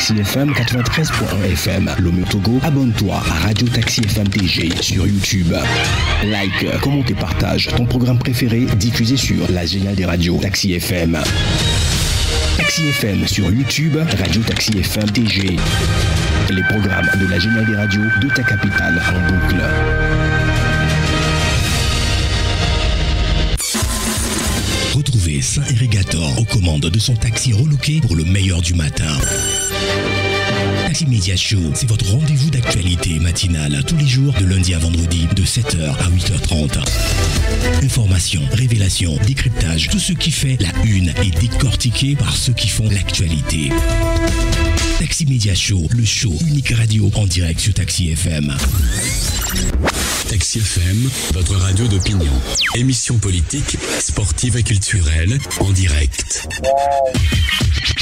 Taxi FM 93.1 FM. Lomé Togo, abonne-toi à Radio Taxi FM TG sur YouTube. Like, commente et partage ton programme préféré diffusé sur la géniale des radios Taxi FM. Taxi FM sur YouTube, Radio Taxi FM TG. Les programmes de la géniale des radios de ta capitale en boucle. Retrouvez Saint-Irrigator aux commandes de son taxi relooké pour le meilleur du matin. Taxi Media Show, c'est votre rendez-vous d'actualité matinale tous les jours de lundi à vendredi de 7h à 8h30. Informations, révélations, décryptage, tout ce qui fait la une est décortiqué par ceux qui font l'actualité. Taxi Media Show, le show unique radio en direct sur Taxi FM. Taxi FM, votre radio d'opinion. Émission politique, sportive et culturelle en direct.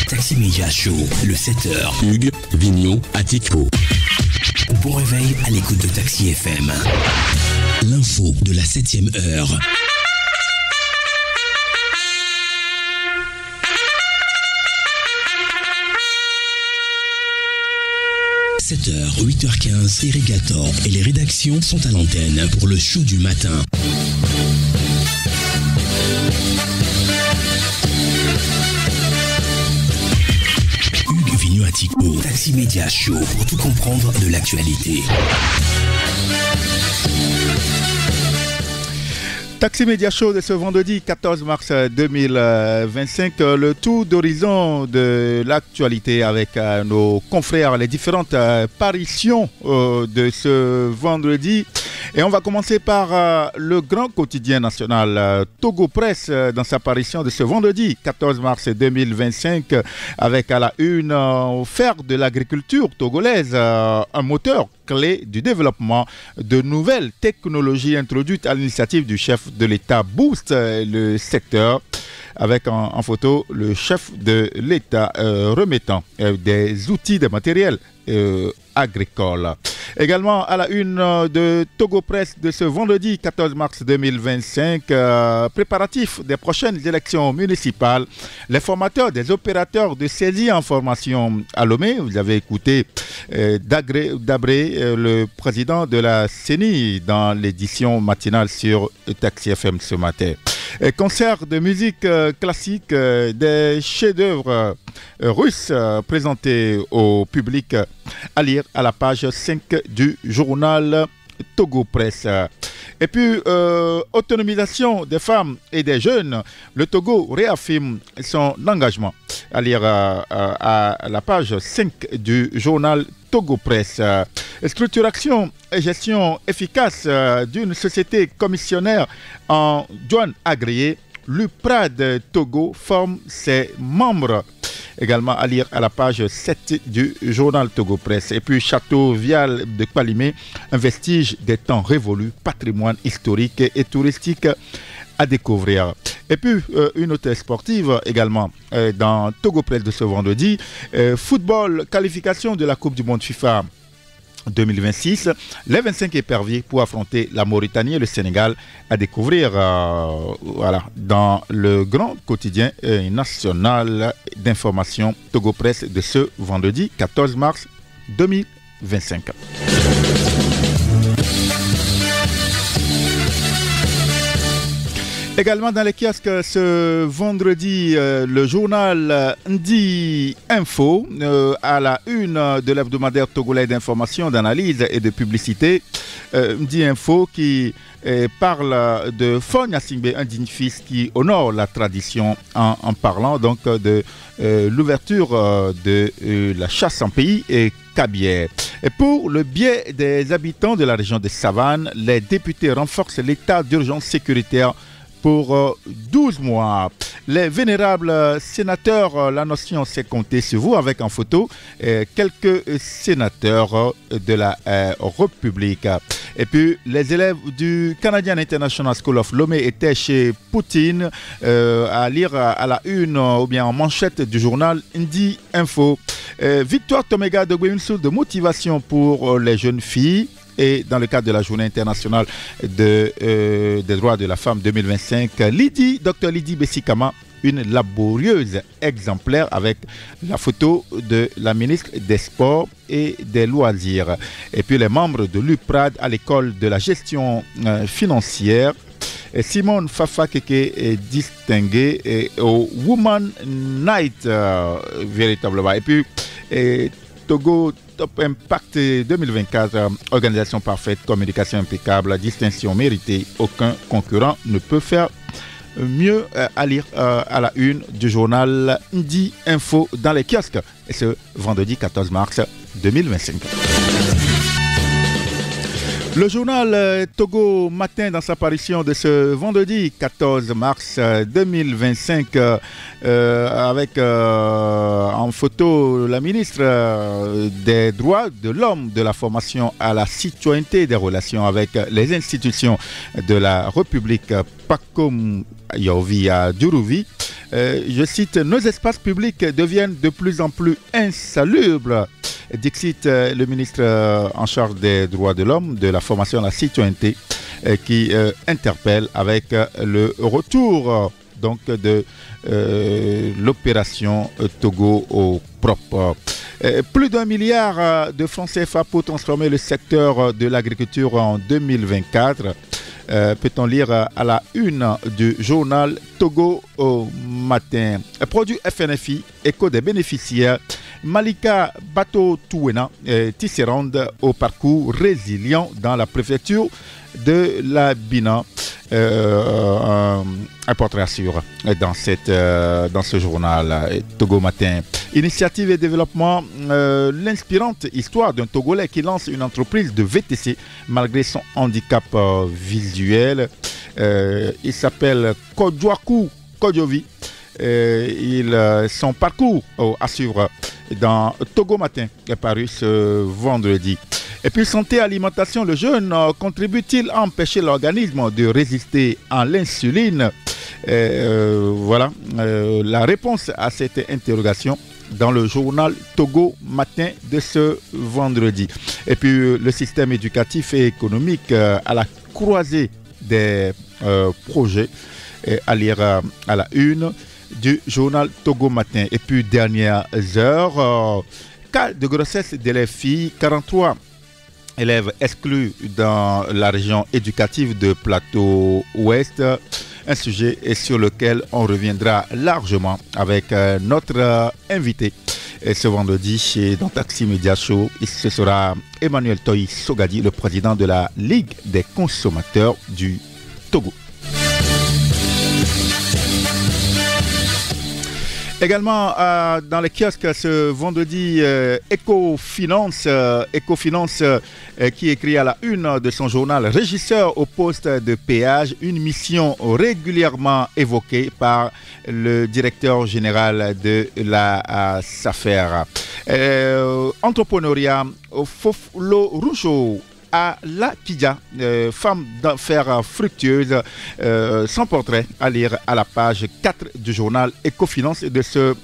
Taxi Media Show, le 7h. Hugues, Vignon, Attico. Bon réveil à l'écoute de Taxi FM. L'info de la 7e heure. « 7h, 8h15, Irrigator et les rédactions sont à l'antenne pour le show du matin. Hugues Vignon Attico, Taxi Media Show pour tout comprendre de l'actualité. Taxi Media Show de ce vendredi 14 mars 2025, le tour d'horizon de l'actualité avec nos confrères, les différentes parutions de ce vendredi. Et on va commencer par le grand quotidien national Togo Presse dans sa parution de ce vendredi 14 mars 2025 avec à la une faire de l'agriculture togolaise un moteur clé du développement de nouvelles technologies introduites à l'initiative du chef de l'État booste le secteur avec en photo le chef de l'État remettant des outils, des matériels agricoles. Également à la une de Togo Presse de ce vendredi 14 mars 2025, préparatifs des prochaines élections municipales, les formateurs des opérateurs de saisie en formation à Lomé. Vous avez écouté Dabré, le président de la CENI dans l'édition matinale sur Taxi FM ce matin. Concert de musique classique, des chefs-d'œuvre russes présentés au public à lire à la page 5 du journal Togo Presse. Et puis, autonomisation des femmes et des jeunes, le Togo réaffirme son engagement à lire à la page 5 du journal Togo Presse. Structuration et gestion efficace d'une société commissionnaire en douane agréée, l'UPRAD Togo forme ses membres. Également à lire à la page 7 du journal Togo Presse. Et puis Château Vial de Kpalimé, un vestige des temps révolus, patrimoine historique et touristique à découvrir. Et puis une note sportive également dans Togo Presse de ce vendredi. Football, qualification de la Coupe du Monde FIFA 2026, les 25 éperviers pour affronter la Mauritanie et le Sénégal à découvrir voilà, dans le grand quotidien national d'information Togo Presse de ce vendredi 14 mars 2025. Également dans les kiosques ce vendredi, le journal Ndi Info à la une de l'hebdomadaire togolais d'information, d'analyse et de publicité. Ndi Info qui parle de Fogna Singbe, un digne fils qui honore la tradition en parlant donc de l'ouverture de la chasse en pays et Cabiais. Et pour le biais des habitants de la région de Savane, les députés renforcent l'état d'urgence sécuritaire pour 12 mois. Les vénérables sénateurs, la nation s'est comptée sur vous avec en photo quelques sénateurs de la République. Et puis les élèves du Canadian International School of Lomé étaient chez Poutine à lire à la une ou bien en manchette du journal Ndi Info. Victoire Tomega de Gouinsoul de motivation pour les jeunes filles. Et dans le cadre de la Journée internationale des droits de la femme 2025, Dr Lydie Bessikama une laborieuse exemplaire avec la photo de la ministre des Sports et des Loisirs. Et puis les membres de l'UPRAD à l'école de la gestion financière. Simone Fafakeke est distinguée au Woman Night, véritablement. Et puis, Togo Top Impact 2024, organisation parfaite, communication impeccable, distinction méritée. Aucun concurrent ne peut faire mieux à lire à la une du journal Ndi Info dans les kiosques. Et ce vendredi 14 mars 2025. Le journal Togo Matin, dans sa parution de ce vendredi 14 mars 2025, avec en photo la ministre des Droits de l'Homme, de la formation à la citoyenneté et des relations avec les institutions de la République, Pakom Yovia Duruvi. Je cite, nos espaces publics deviennent de plus en plus insalubres. Dixit, le ministre en charge des droits de l'homme, de la formation à la citoyenneté, qui interpelle avec le retour donc de l'opération Togo au propre. Plus d'1 milliard de francs CFA pour transformer le secteur de l'agriculture en 2024. Peut-on lire à la une du journal Togo au matin. Produit FNFI, écho des bénéficiaires. Malika Bato Touena tisserande au parcours résilient dans la préfecture de la Bina. Un portrait à suivre dans ce journal Togo Matin. Initiative et développement, l'inspirante histoire d'un Togolais qui lance une entreprise de VTC malgré son handicap visuel. Il s'appelle Kodjoaku Kodjovi. Son parcours à suivre dans Togo Matin est paru ce vendredi. Et puis santé alimentation, le jeûne contribue-t-il à empêcher l'organisme de résister à l'insuline? Voilà la réponse à cette interrogation dans le journal Togo Matin de ce vendredi. Et puis le système éducatif et économique à la croisée des projets à lire à la une du journal Togo Matin. Et puis dernières heures, cas de grossesse d'élèves filles, 43 élèves exclus dans la région éducative de Plateau Ouest. Un sujet sur lequel on reviendra largement avec notre invité. Et ce vendredi, dans Taxi Media Show, ce sera Emmanuel Toyi Sogadi, le président de la Ligue des consommateurs du Togo. Également dans les kiosques ce vendredi, Ecofinance qui écrit à la une de son journal régisseur au poste de péage, une mission régulièrement évoquée par le directeur général de la SAFER. Entrepreneuriat, Foflo Roucho à la Kidja, femme d'affaires fructueuse, son portrait à lire à la page 4 du journal Ecofinance de ce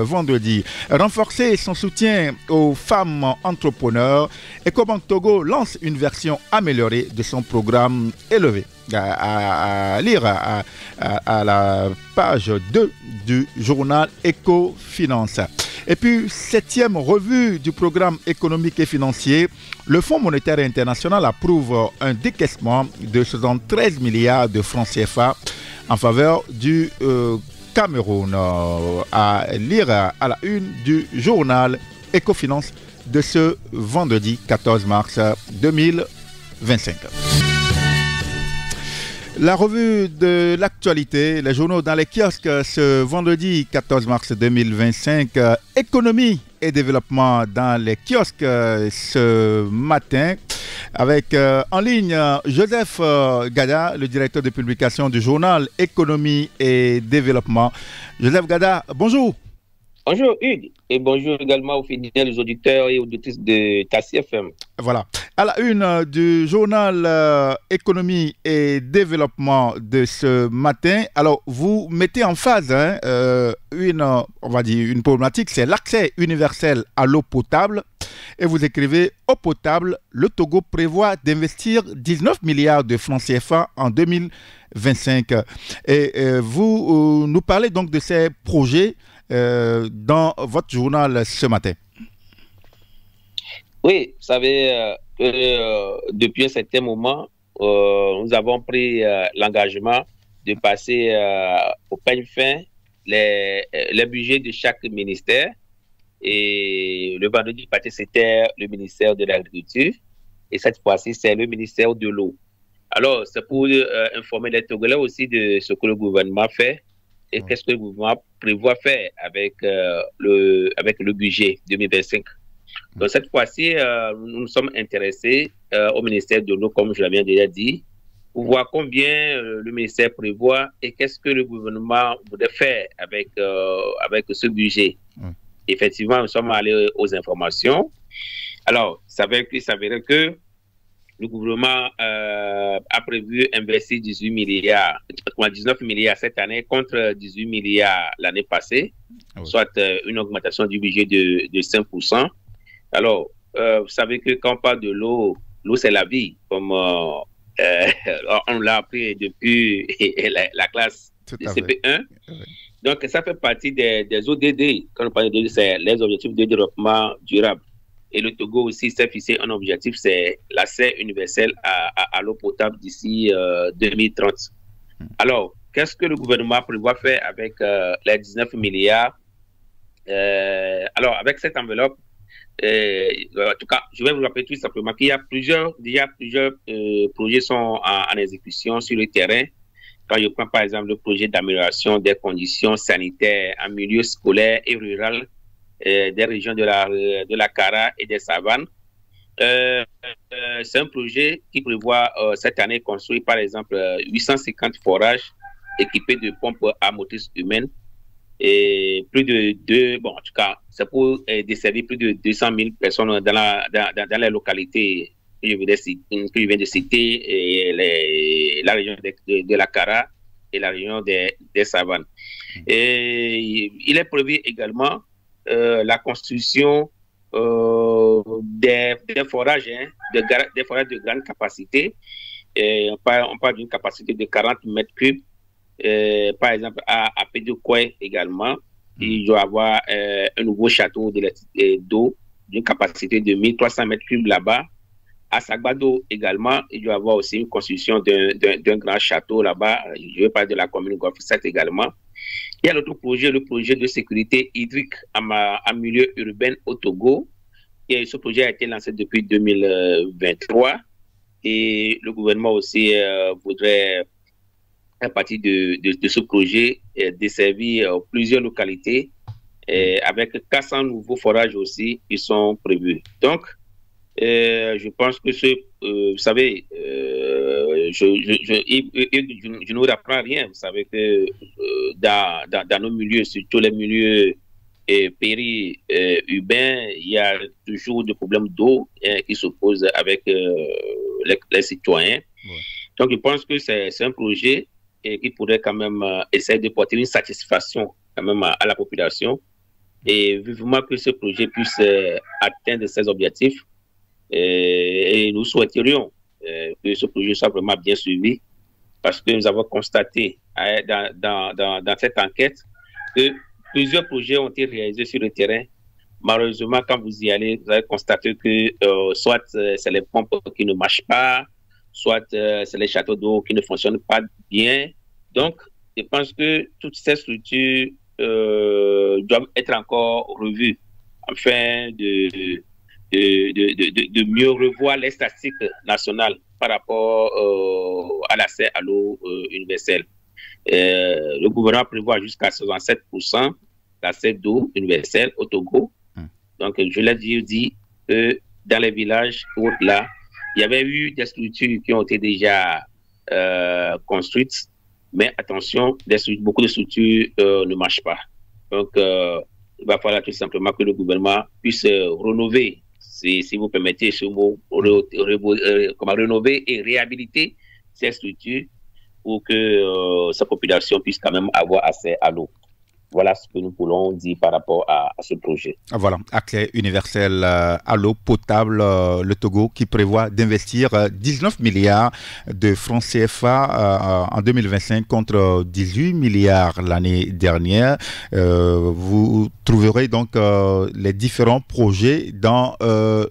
vendredi. Renforcer son soutien aux femmes entrepreneurs, Ecobank Togo lance une version améliorée de son programme élevé. À lire à la page 2 du journal Ecofinance. Et puis, 7e revue du programme économique et financier, le Fonds monétaire international approuve un décaissement de 73 milliards de francs CFA en faveur du Cameroun. À lire à la une du journal Ecofinance de ce vendredi 14 mars 2025. La revue de l'actualité, les journaux dans les kiosques ce vendredi 14 mars 2025. Économie et développement dans les kiosques ce matin. Avec en ligne Joseph Gada, le directeur de publication du journal Économie et développement. Joseph Gada, bonjour. Bonjour Hugues et bonjour également aux fidèles auditeurs et auditrices de Tassi FM. Voilà. À la une du journal Économie et Développement de ce matin, alors vous mettez en phase on va dire une problématique, c'est l'accès universel à l'eau potable. Et vous écrivez, eau potable, le Togo prévoit d'investir 19 milliards de francs CFA en 2025. Et vous nous parlez donc de ces projets dans votre journal ce matin. Oui, vous savez depuis un certain moment, nous avons pris l'engagement de passer au peigne fin les budgets de chaque ministère. Et le vendredi passé, c'était le ministère de l'Agriculture. Et cette fois-ci, c'est le ministère de l'Eau. Alors, c'est pour informer les Togolais aussi de ce que le gouvernement fait et qu'est-ce que le gouvernement prévoit faire avec le budget 2025. Donc, cette fois-ci, nous nous sommes intéressés au ministère de l'Eau, comme je l'avais déjà dit, pour voir combien le ministère prévoit et qu'est-ce que le gouvernement voudrait faire avec ce budget. Effectivement, nous sommes allés aux informations. Alors, il s'avérait que le gouvernement a prévu investir 19 milliards cette année contre 18 milliards l'année passée, soit une augmentation du budget de 5%. Alors, vous savez que quand on parle de l'eau, l'eau c'est la vie, comme on l'a appris depuis la classe de CP1. Donc, ça fait partie des ODD. Quand on parle de ODD, c'est les objectifs de développement durable. Et le Togo aussi s'est fixé un objectif, c'est l'accès universel à l'eau potable d'ici 2030. Alors, qu'est-ce que le gouvernement prévoit faire avec les 19 milliards Alors, avec cette enveloppe, en tout cas, je vais vous rappeler tout simplement qu'il y a plusieurs projets sont en exécution sur le terrain. Quand je prends par exemple le projet d'amélioration des conditions sanitaires en milieu scolaire et rural des régions de la Kara et des savanes, c'est un projet qui prévoit cette année construire par exemple 850 forages équipés de pompes à motrice humaine et plus de en tout cas, c'est pour desservir plus de 200 000 personnes dans les localités que je viens de citer, la région de la Kara et la région des savanes. Et il est prévu également la construction des forages, des forages de grande capacité. Et on parle d'une capacité de 40 mètres cubes, par exemple à Pédouquet également. Il doit y avoir un nouveau château d'eau d'une capacité de 1300 mètres cubes là-bas. À Sagbado également, il doit y avoir aussi une construction d'un grand château là-bas. Je veux parler de la commune Golfe 7 également. Il y a l'autre projet, le projet de sécurité hydrique en milieu urbain au Togo. Et ce projet a été lancé depuis 2023. Et le gouvernement aussi voudrait, à partir de ce projet, desservir plusieurs localités. Avec 400 nouveaux forages aussi qui sont prévus. Donc, je pense que vous savez, je ne vous apprends rien. Vous savez que dans nos milieux, surtout les milieux périurbains, il y a toujours des problèmes d'eau qui se posent avec les citoyens. Ouais. Donc, je pense que c'est un projet qui pourrait quand même essayer de porter une satisfaction quand même à la population et vivement que ce projet puisse atteindre ses objectifs. Et nous souhaiterions que ce projet soit vraiment bien suivi parce que nous avons constaté dans cette enquête que plusieurs projets ont été réalisés sur le terrain. Malheureusement, quand vous y allez, vous allez constater que soit c'est les pompes qui ne marchent pas, soit c'est les châteaux d'eau qui ne fonctionnent pas bien. Donc, je pense que toutes ces structures doivent être encore revues afin de mieux revoir les statistiques nationales par rapport à l'accès à l'eau universelle. Le gouvernement prévoit jusqu'à 67% d'accès d'eau universelle au Togo. Donc, je l'ai dit que dans les villages là, il y avait eu des structures qui ont été déjà construites, mais attention, beaucoup de structures ne marchent pas. Donc, il va falloir tout simplement que le gouvernement puisse rénover, si vous permettez ce mot, rénover et réhabiliter ces structures pour que sa population puisse quand même avoir accès à l'eau. Voilà ce que nous voulons dire par rapport à ce projet. Voilà, accès universel à l'eau potable, le Togo qui prévoit d'investir 19 milliards de francs CFA en 2025 contre 18 milliards l'année dernière. Vous trouverez donc les différents projets dans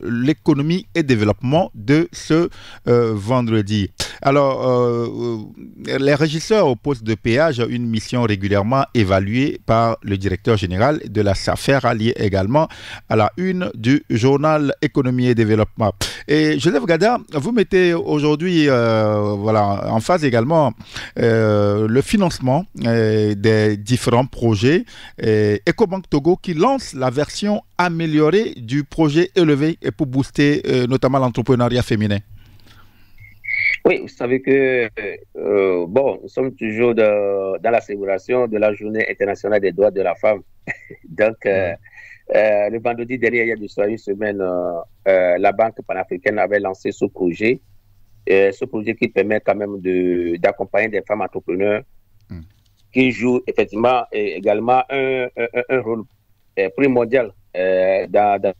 l'économie et développement de ce vendredi. Alors, les régisseurs au poste de péage ont une mission régulièrement évaluée par le directeur général de la SAFER, allié également à la une du journal Économie et Développement. Et Joseph Gada, vous mettez aujourd'hui en phase également le financement des différents projets. Ecobank Togo qui lance la version améliorée du projet élevé et pour booster notamment l'entrepreneuriat féminin. Oui, vous savez que, nous sommes toujours dans la célébration de la Journée internationale des droits de la femme. Donc, le vendredi dernier, il y a une semaine, la Banque panafricaine avait lancé ce projet qui permet quand même d'accompagner des femmes entrepreneurs qui jouent effectivement également un rôle primordial dans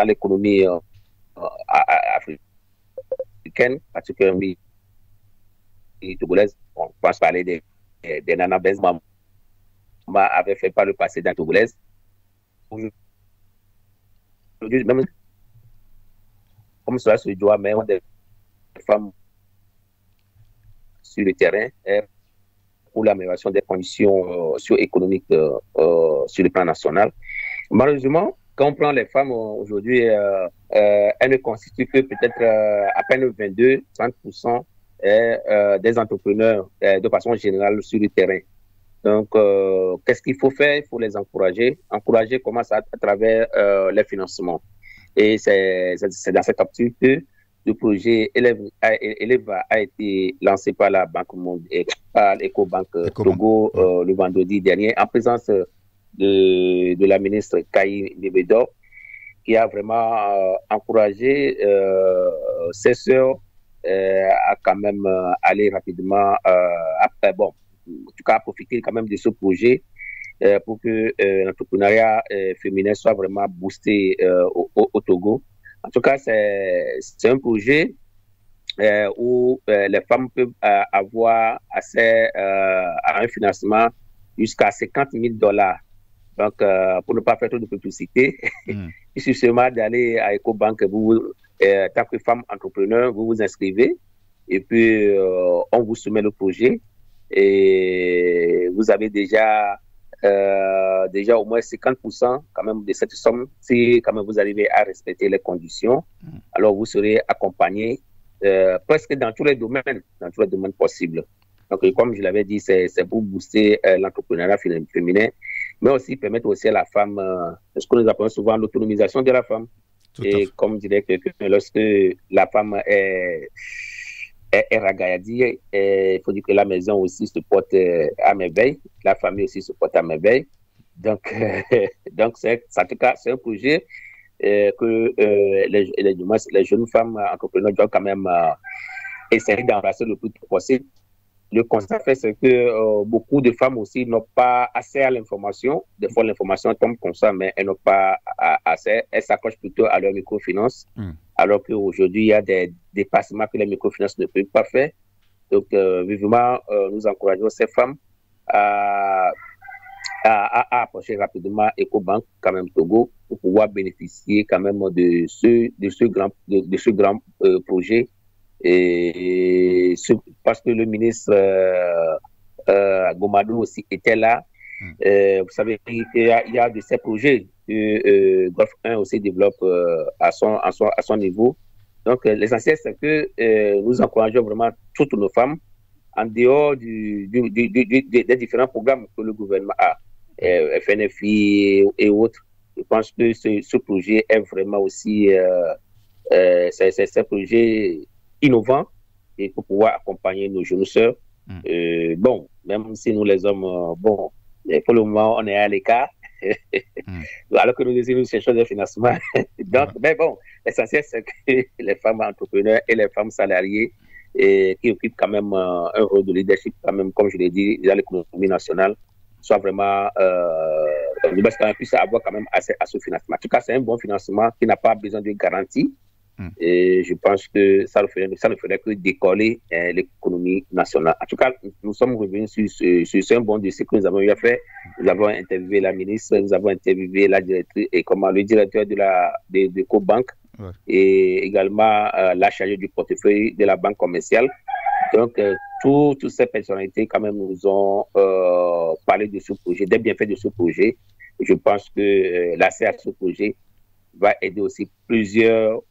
l'économie africaine. Particulièrement togolaise. On pense parler des Nana Benzema avait fait par le passé dans togolaise. Aujourd'hui, même comme cela se doit, mais on a des femmes sur le terrain pour l'amélioration des conditions socio-économiques sur le plan national. Malheureusement, quand on prend les femmes aujourd'hui, elles ne constituent que peut-être à peine 22-30% des entrepreneurs de façon générale sur le terrain. Donc, qu'est-ce qu'il faut faire? Il faut les encourager. Encourager comment ça? À travers les financements. Et c'est dans cette optique que le projet Élève a été lancé par la Banque mondiale, par l'Ecobank Togo le vendredi dernier en présence de la ministre Kayi Nebedo, qui a vraiment encouragé ses sœurs à quand même aller rapidement, en tout cas profiter quand même de ce projet pour que l'entrepreneuriat féminin soit vraiment boosté au Togo. En tout cas, c'est un projet où les femmes peuvent avoir accès à un financement jusqu'à $50,000. Donc, pour ne pas faire trop de publicité, il suffit seulement d'aller à Ecobank, tant que femme entrepreneur, vous vous inscrivez et puis on vous soumet le projet et vous avez déjà au moins 50% quand même de cette somme. Si quand même vous arrivez à respecter les conditions, alors vous serez accompagné presque dans tous les domaines possibles. Donc, comme je l'avais dit, c'est pour booster l'entrepreneuriat féminin, mais aussi permettre aussi à la femme, ce que nous appelons souvent l'autonomisation de la femme. Et comme dirait quelqu'un, lorsque la femme est ragaillardie, il faut dire que la maison aussi se porte à merveille, la famille aussi se porte à merveille. Donc en tout cas, c'est un projet que les jeunes femmes entrepreneurs doivent quand même essayer d'embrasser le plus possible. Le constat fait, c'est que beaucoup de femmes aussi n'ont pas assez à l'information. Des fois, l'information tombe comme ça, mais elles n'ont pas assez. Elles s'accrochent plutôt à leur microfinance, alors qu'aujourd'hui, il y a des dépassements que les microfinances ne peuvent pas faire. Donc, vivement, nous encourageons ces femmes à approcher rapidement Ecobank, quand même Togo, pour pouvoir bénéficier quand même de ce grand projet. Et parce que le ministre Gomadou aussi était là. Vous savez qu'il y a de ces projets que Golf 1 aussi développe à son niveau. Donc, l'essentiel, c'est que nous encourageons vraiment toutes nos femmes en dehors des différents programmes que le gouvernement a, FNFI et autres. Je pense que ce projet est vraiment aussi c'est un projet innovant et pour pouvoir accompagner nos jeunes sœurs. Même si nous les hommes, Et pour le moment, on est à l'écart. Alors que nous cherchons des financements. Donc, mais bon, l'essentiel, c'est que les femmes entrepreneurs et les femmes salariées qui occupent quand même un rôle de leadership, quand même, comme je l'ai dit, dans l'économie nationale, soient vraiment, puissent avoir quand même accès à ce financement. En tout cas, c'est un bon financement qui n'a pas besoin de garantie. Et je pense que ça ne ferait que décoller l'économie nationale. En tout cas, nous sommes revenus sur ce bon dossier que nous avons eu à faire. Nous avons interviewé la ministre, nous avons interviewé la directrice et le directeur de Cobank et également la chargée du portefeuille de la banque commerciale. Donc, toutes ces personnalités quand même nous ont parlé de ce projet, des bienfaits de ce projet. Et je pense que l'accès à ce projet va aider aussi plusieurs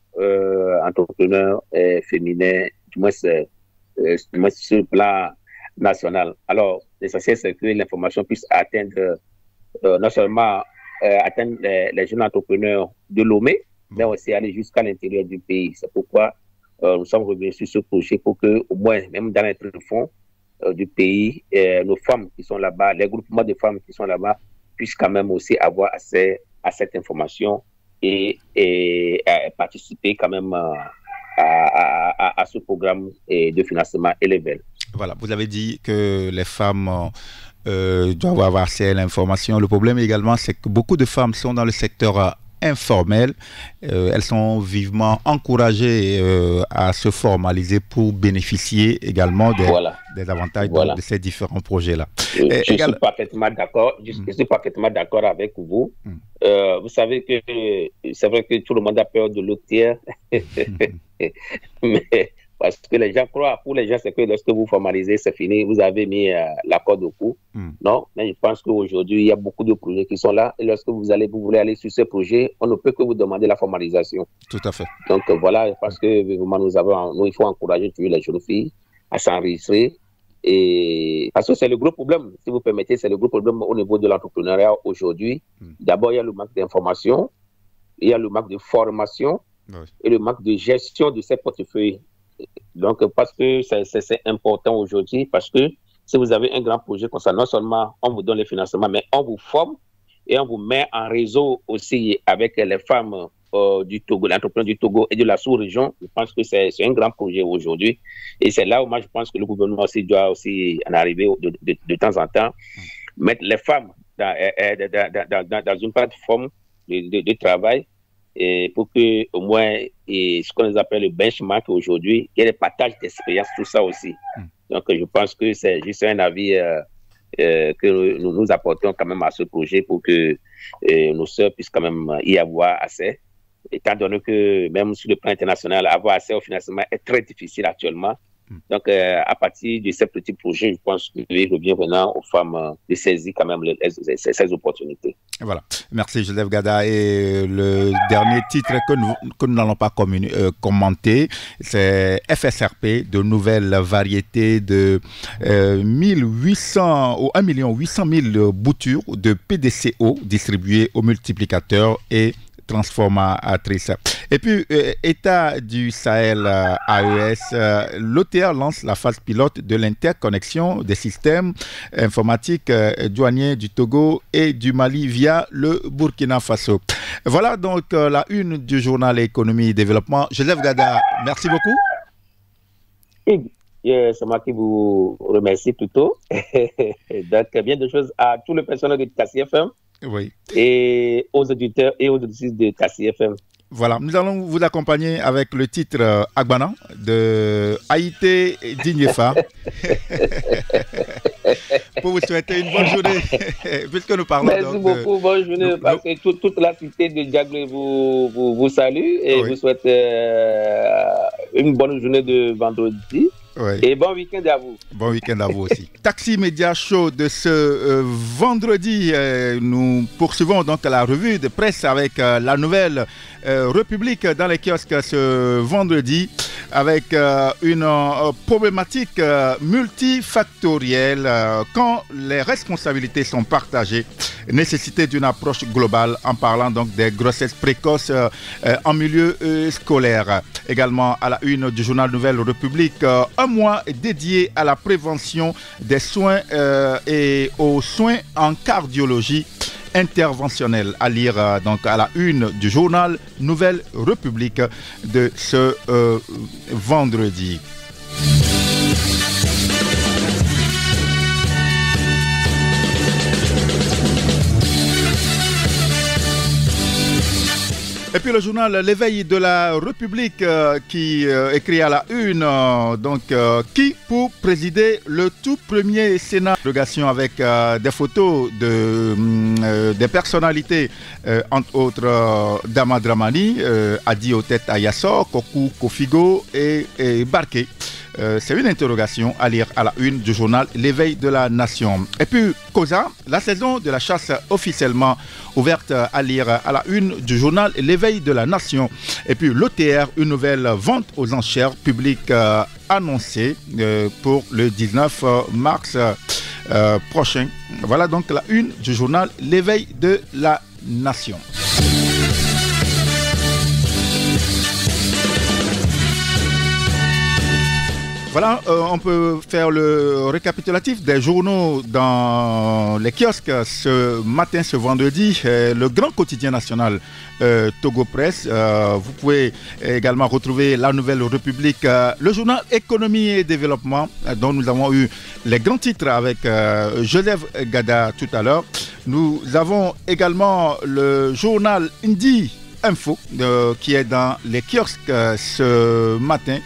entrepreneurs féminins, du moins sur le plan national. Alors, l'essentiel, c'est que l'information puisse atteindre, non seulement atteindre les jeunes entrepreneurs de Lomé, mais aussi aller jusqu'à l'intérieur du pays. C'est pourquoi nous sommes revenus sur ce projet pour que, au moins, même dans les tréfonds du pays, nos femmes qui sont là-bas, les groupements de femmes qui sont là-bas, puissent quand même aussi avoir accès à cette information et participer quand même à ce programme de financement Elevel. Voilà, vous avez dit que les femmes doivent avoir accès à l'information. Le problème également, c'est que beaucoup de femmes sont dans le secteur informel. Elles sont vivement encouragées à se formaliser pour bénéficier également des avantages de ces différents projets-là. Je suis parfaitement d'accord. Je suis parfaitement d'accord avec vous. Vous savez que c'est vrai que tout le monde a peur de l'eau tiers. Mais parce que les gens croient, pour les gens, c'est que lorsque vous formalisez, c'est fini, vous avez mis la corde au cou. Non, mais je pense qu'aujourd'hui, il y a beaucoup de projets qui sont là. Et lorsque vous voulez aller sur ces projets, on ne peut que vous demander la formalisation. Tout à fait. Donc voilà, parce que vraiment, il faut encourager toujours les jeunes filles à s'enregistrer. Et parce que c'est le gros problème, si vous permettez, c'est le gros problème au niveau de l'entrepreneuriat aujourd'hui. D'abord, il y a le manque d'information, il y a le manque de formation et le manque de gestion de ces portefeuilles. Donc, parce que c'est important aujourd'hui, parce que si vous avez un grand projet comme ça, non seulement on vous donne les financements, mais on vous forme et on vous met en réseau aussi avec les femmes du Togo, l'entrepreneur du Togo et de la sous-région. Je pense que c'est un grand projet aujourd'hui. Et c'est là où moi, je pense que le gouvernement aussi doit aussi en arriver de temps en temps, mettre les femmes dans une plateforme de travail et pour que au moins ce qu'on appelle le benchmark aujourd'hui, il y ait des partages d'expérience, tout ça aussi. Donc je pense que c'est juste un avis que nous apportons quand même à ce projet pour que nos sœurs puissent quand même y avoir accès, étant donné que même sur le plan international, avoir accès au financement est très difficile actuellement. Donc, à partir de ces petits projets, je pense qu'il revient maintenant aux femmes de saisir quand même ces opportunités. Voilà. Merci, Joseph Gada. Et le dernier titre que nous n'allons pas commenter, c'est FSRP, de nouvelles variétés de 1 800 000 boutures de PDCO distribuées aux multiplicateurs et transformatrice. Et puis, État du Sahel AES, l'OTR lance la phase pilote de l'interconnexion des systèmes informatiques douaniers du Togo et du Mali via le Burkina Faso. Voilà donc la une du journal Économie et Développement. Joseph Gada, merci beaucoup. C'est moi qui vous remercie plutôt. Donc, bien de choses à tout le personnel de Tassi FM. Oui. Et aux auditeurs et aux auditrices de Tassi FM. Voilà, nous allons vous accompagner avec le titre Agbana de Haïté Dignefa pour vous souhaiter une bonne journée puisque nous parlons. Merci beaucoup, bonne journée parce que toute la cité de Diaglé vous salue et vous souhaite une bonne journée de vendredi. Oui. Et bon week-end à vous. Bon week-end à vous aussi. Taxi Média Show de ce vendredi. Nous poursuivons donc la revue de presse avec la Nouvelle République dans les kiosques ce vendredi avec une problématique multifactorielle quand les responsabilités sont partagées. nécessité d'une approche globale en parlant donc des grossesses précoces en milieu scolaire. Également à la une du journal Nouvelle République, un mois dédié à la prévention des soins et aux soins en cardiologie interventionnelle, à lire donc à la une du journal Nouvelle République de ce vendredi. Et puis le journal L'éveil de la République qui écrit à la une qui pour présider le tout premier Sénat. Interrogation avec des photos des personnalités, entre autres Dama Dramani, Adi Otet Ayassor, Kokou Kofigo et Barké. C'est une interrogation à lire à la une du journal L'éveil de la Nation. Et puis, Cosa, la saison de la chasse officiellement ouverte à lire à la une du journal L'éveil de la Nation. Et puis, l'OTR, une nouvelle vente aux enchères publiques annoncée pour le 19 mars prochain. Voilà donc la une du journal L'éveil de la Nation. Voilà, on peut faire le récapitulatif des journaux dans les kiosques ce matin, ce vendredi. Le grand quotidien national Togo Presse. Vous pouvez également retrouver La Nouvelle République, le journal Économie et Développement, dont nous avons eu les grands titres avec Joseph Gada tout à l'heure. Nous avons également le journal Indi Info qui est dans les kiosques ce matin.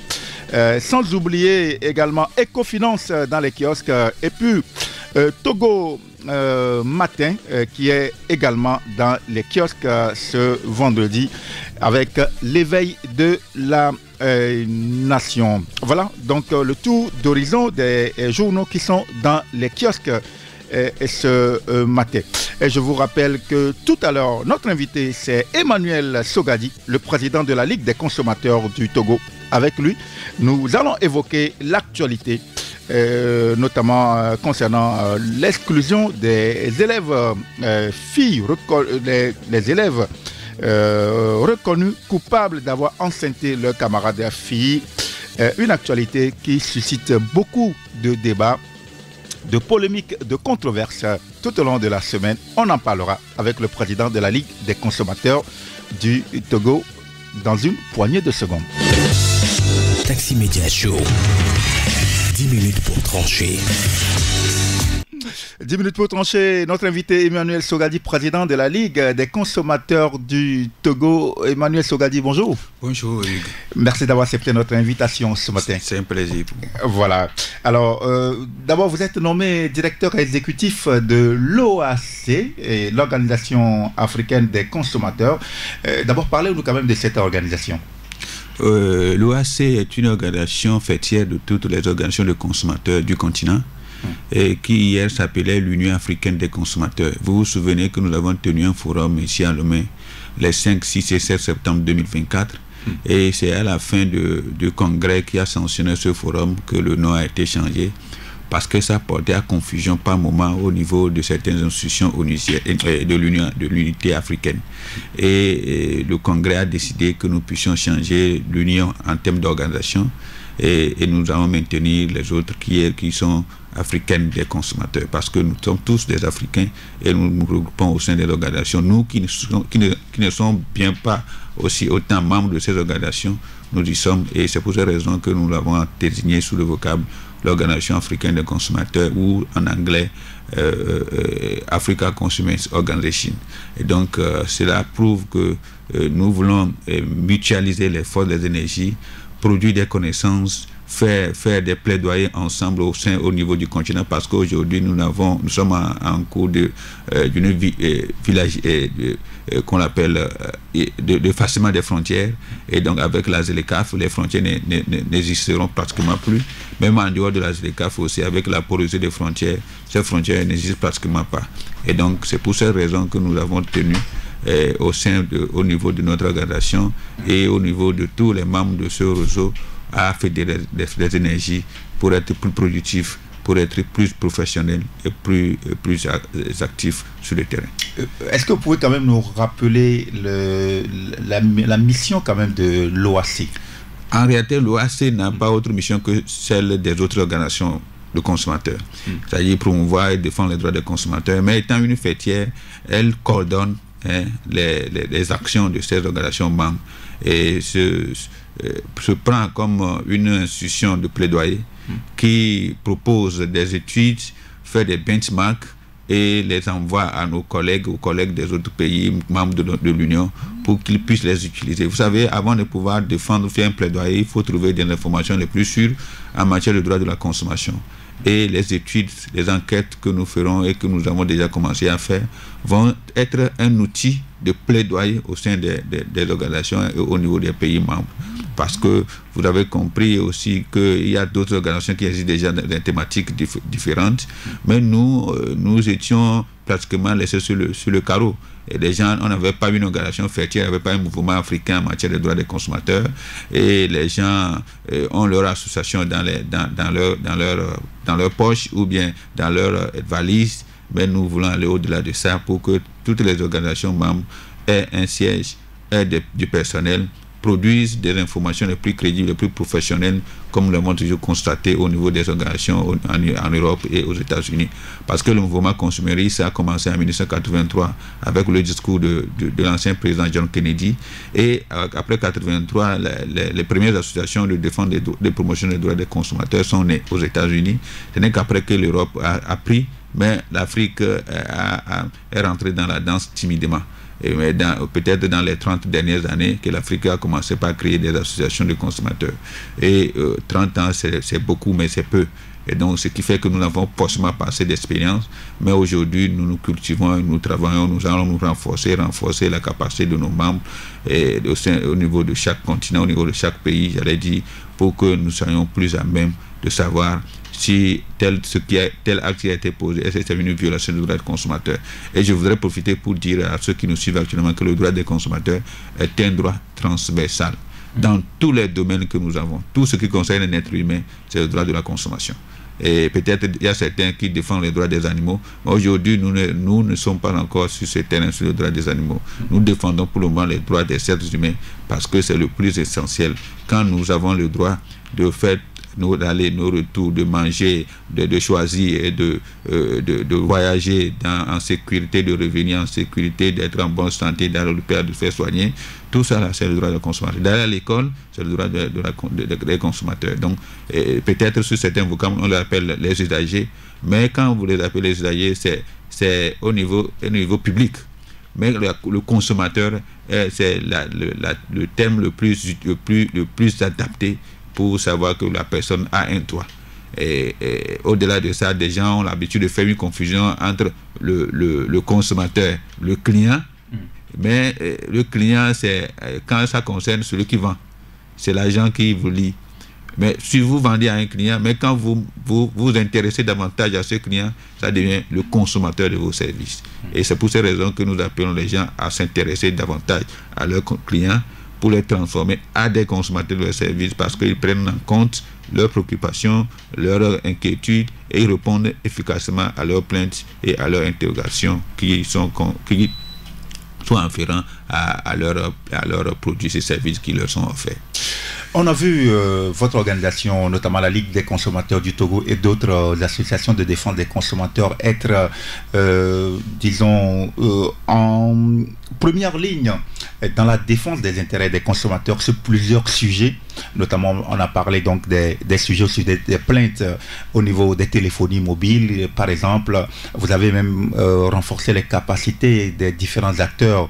Sans oublier également Ecofinance dans les kiosques et puis Togo Matin qui est également dans les kiosques ce vendredi avec l'éveil de la nation. Voilà donc le tour d'horizon des journaux qui sont dans les kiosques ce matin. Et je vous rappelle que tout à l'heure, notre invité, c'est Emmanuel Sogadi, le président de la Ligue des consommateurs du Togo. Avec lui, nous allons évoquer l'actualité, notamment concernant l'exclusion des élèves filles, les élèves reconnus coupables d'avoir enceinté leurs camarades filles. Une actualité qui suscite beaucoup de débats, de polémiques, de controverses tout au long de la semaine. On en parlera avec le président de la Ligue des consommateurs du Togo dans une poignée de secondes. Taxi Média Show. 10 minutes pour trancher. 10 minutes pour trancher. Notre invité Emmanuel Sogadi, président de la Ligue des consommateurs du Togo. Emmanuel Sogadi, bonjour. Bonjour Hugues. Merci d'avoir accepté notre invitation ce matin. C'est un plaisir. Voilà. Alors, d'abord, vous êtes nommé directeur exécutif de l'OAC, l'Organisation africaine des consommateurs. D'abord, parlez-nous quand même de cette organisation. L'OAC est une organisation fêtière de toutes les organisations de consommateurs du continent et qui hier s'appelait l'Union africaine des consommateurs. Vous vous souvenez que nous avons tenu un forum ici à Lomé les 5, 6 et 7 septembre 2024 et c'est à la fin du congrès qui a sanctionné ce forum que le nom a été changé parce que ça portait à confusion par moment au niveau de certaines institutions de l'unité africaine. Et le Congrès a décidé que nous puissions changer l'union en termes d'organisation et nous allons maintenir les autres qui sont africaines des consommateurs parce que nous sommes tous des Africains et nous nous regroupons au sein de l'organisation. Nous qui ne sommes bien pas aussi autant membres de ces organisations, nous y sommes et c'est pour cette raison que nous l'avons désigné sous le vocable l'Organisation africaine des consommateurs ou en anglais Africa Consumers Organization. Et donc cela prouve que nous voulons mutualiser les forces des énergies, produire des connaissances, faire des plaidoyers ensemble au niveau du continent parce qu'aujourd'hui nous sommes en cours d'une village qu'on appelle d'effacement des frontières et donc avec la ZLECAF les frontières n'existeront pratiquement plus, même en dehors de la ZLECAF aussi avec la porosité des frontières, ces frontières n'existent pratiquement pas et donc c'est pour cette raison que nous avons tenu au niveau de notre organisation et au niveau de tous les membres de ce réseau à fédérer des énergies pour être plus productifs, pour être plus professionnels et plus actifs sur le terrain. Est-ce que vous pouvez quand même nous rappeler la mission quand même de l'OAC? En réalité, l'OAC n'a pas autre mission que celle des autres organisations de consommateurs. C'est-à-dire promouvoir et défendre les droits des consommateurs. Mais étant une fêtière, elle coordonne les actions de ces organisations membres et se prend comme une institution de plaidoyer qui propose des études, fait des benchmarks et les envoie à nos collègues, aux collègues des autres pays membres de l'Union pour qu'ils puissent les utiliser. Vous savez, avant de pouvoir défendre, faire un plaidoyer, il faut trouver des informations les plus sûres en matière de droit de la consommation. Et les études, les enquêtes que nous ferons et que nous avons déjà commencé à faire vont être un outil de plaidoyer au sein des organisations et au niveau des pays membres. Parce que vous avez compris aussi qu'il y a d'autres organisations qui existent déjà dans des thématiques différentes, mais nous étions pratiquement laissés sur le carreau. Et les gens, on n'avait pas une organisation fêtière, on n'avait pas un mouvement africain en matière de droits des consommateurs, et les gens ont leur association dans leur poche ou bien dans leur valise, mais nous voulons aller au-delà de ça pour que toutes les organisations membres aient un siège, aient du personnel, produisent des informations les plus crédibles, les plus professionnelles, comme nous l'avons toujours constaté au niveau des organisations en Europe et aux États-Unis. Parce que le mouvement consumériste a commencé en 1983 avec le discours de l'ancien président John Kennedy. Et après 1983, les premières associations de défense de promotion des droits des consommateurs sont nées aux États-Unis. Ce n'est qu'après que l'Europe a pris, mais l'Afrique est rentrée dans la danse timidement. Mais peut-être dans les 30 dernières années que l'Afrique a commencé par créer des associations de consommateurs. Et 30 ans, c'est beaucoup, mais c'est peu. Et donc, ce qui fait que nous n'avons pas forcément passé d'expérience, mais aujourd'hui, nous nous cultivons, nous travaillons, nous allons nous renforcer la capacité de nos membres et au niveau de chaque continent, au niveau de chaque pays, j'allais dire, pour que nous soyons plus à même de savoir si tel acte qui a été posé, est-ce que c'est une violation du droit des consommateurs. Et je voudrais profiter pour dire à ceux qui nous suivent actuellement que le droit des consommateurs est un droit transversal. Dans tous les domaines que nous avons, tout ce qui concerne un être humain, c'est le droit de la consommation. Et peut-être il y a certains qui défendent les droits des animaux, mais aujourd'hui nous ne sommes pas encore sur ce terrain, sur le droit des animaux. Nous défendons pour le moment les droits des êtres humains parce que c'est le plus essentiel. Quand nous avons le droit de faire d'aller nos retours, de manger, de choisir et de voyager en sécurité, de revenir en sécurité, d'être en bonne santé, d'aller au l'hôpital, de se faire soigner, tout ça c'est le droit des consommateurs. D'aller à l'école, c'est le droit des consommateurs. Donc peut-être sur certains vocables on les appelle les usagers, mais quand vous les appelez les usagers, c'est au niveau public. Mais le consommateur, c'est le terme le plus adapté pour savoir que la personne a un droit. Et au-delà de ça, des gens ont l'habitude de faire une confusion entre le consommateur, le client, mais le client, c'est quand ça concerne celui qui vend. C'est l'agent qui vous lie. Mais si vous vendez à un client, mais quand vous vous intéressez davantage à ce client, ça devient le consommateur de vos services. Et c'est pour ces raisons que nous appelons les gens à s'intéresser davantage à leurs clients pour les transformer à des consommateurs de leurs services parce qu'ils prennent en compte leurs préoccupations, leurs inquiétudes et ils répondent efficacement à leurs plaintes et à leurs interrogations qui sont afférents à leurs produits et services qui leur sont offerts. On a vu votre organisation, notamment la Ligue des consommateurs du Togo et d'autres associations de défense des consommateurs être, disons, en première ligne dans la défense des intérêts des consommateurs sur plusieurs sujets. Notamment, on a parlé donc des sujets sur des plaintes au niveau des téléphonies mobiles. Par exemple, vous avez même renforcé les capacités des différents acteurs,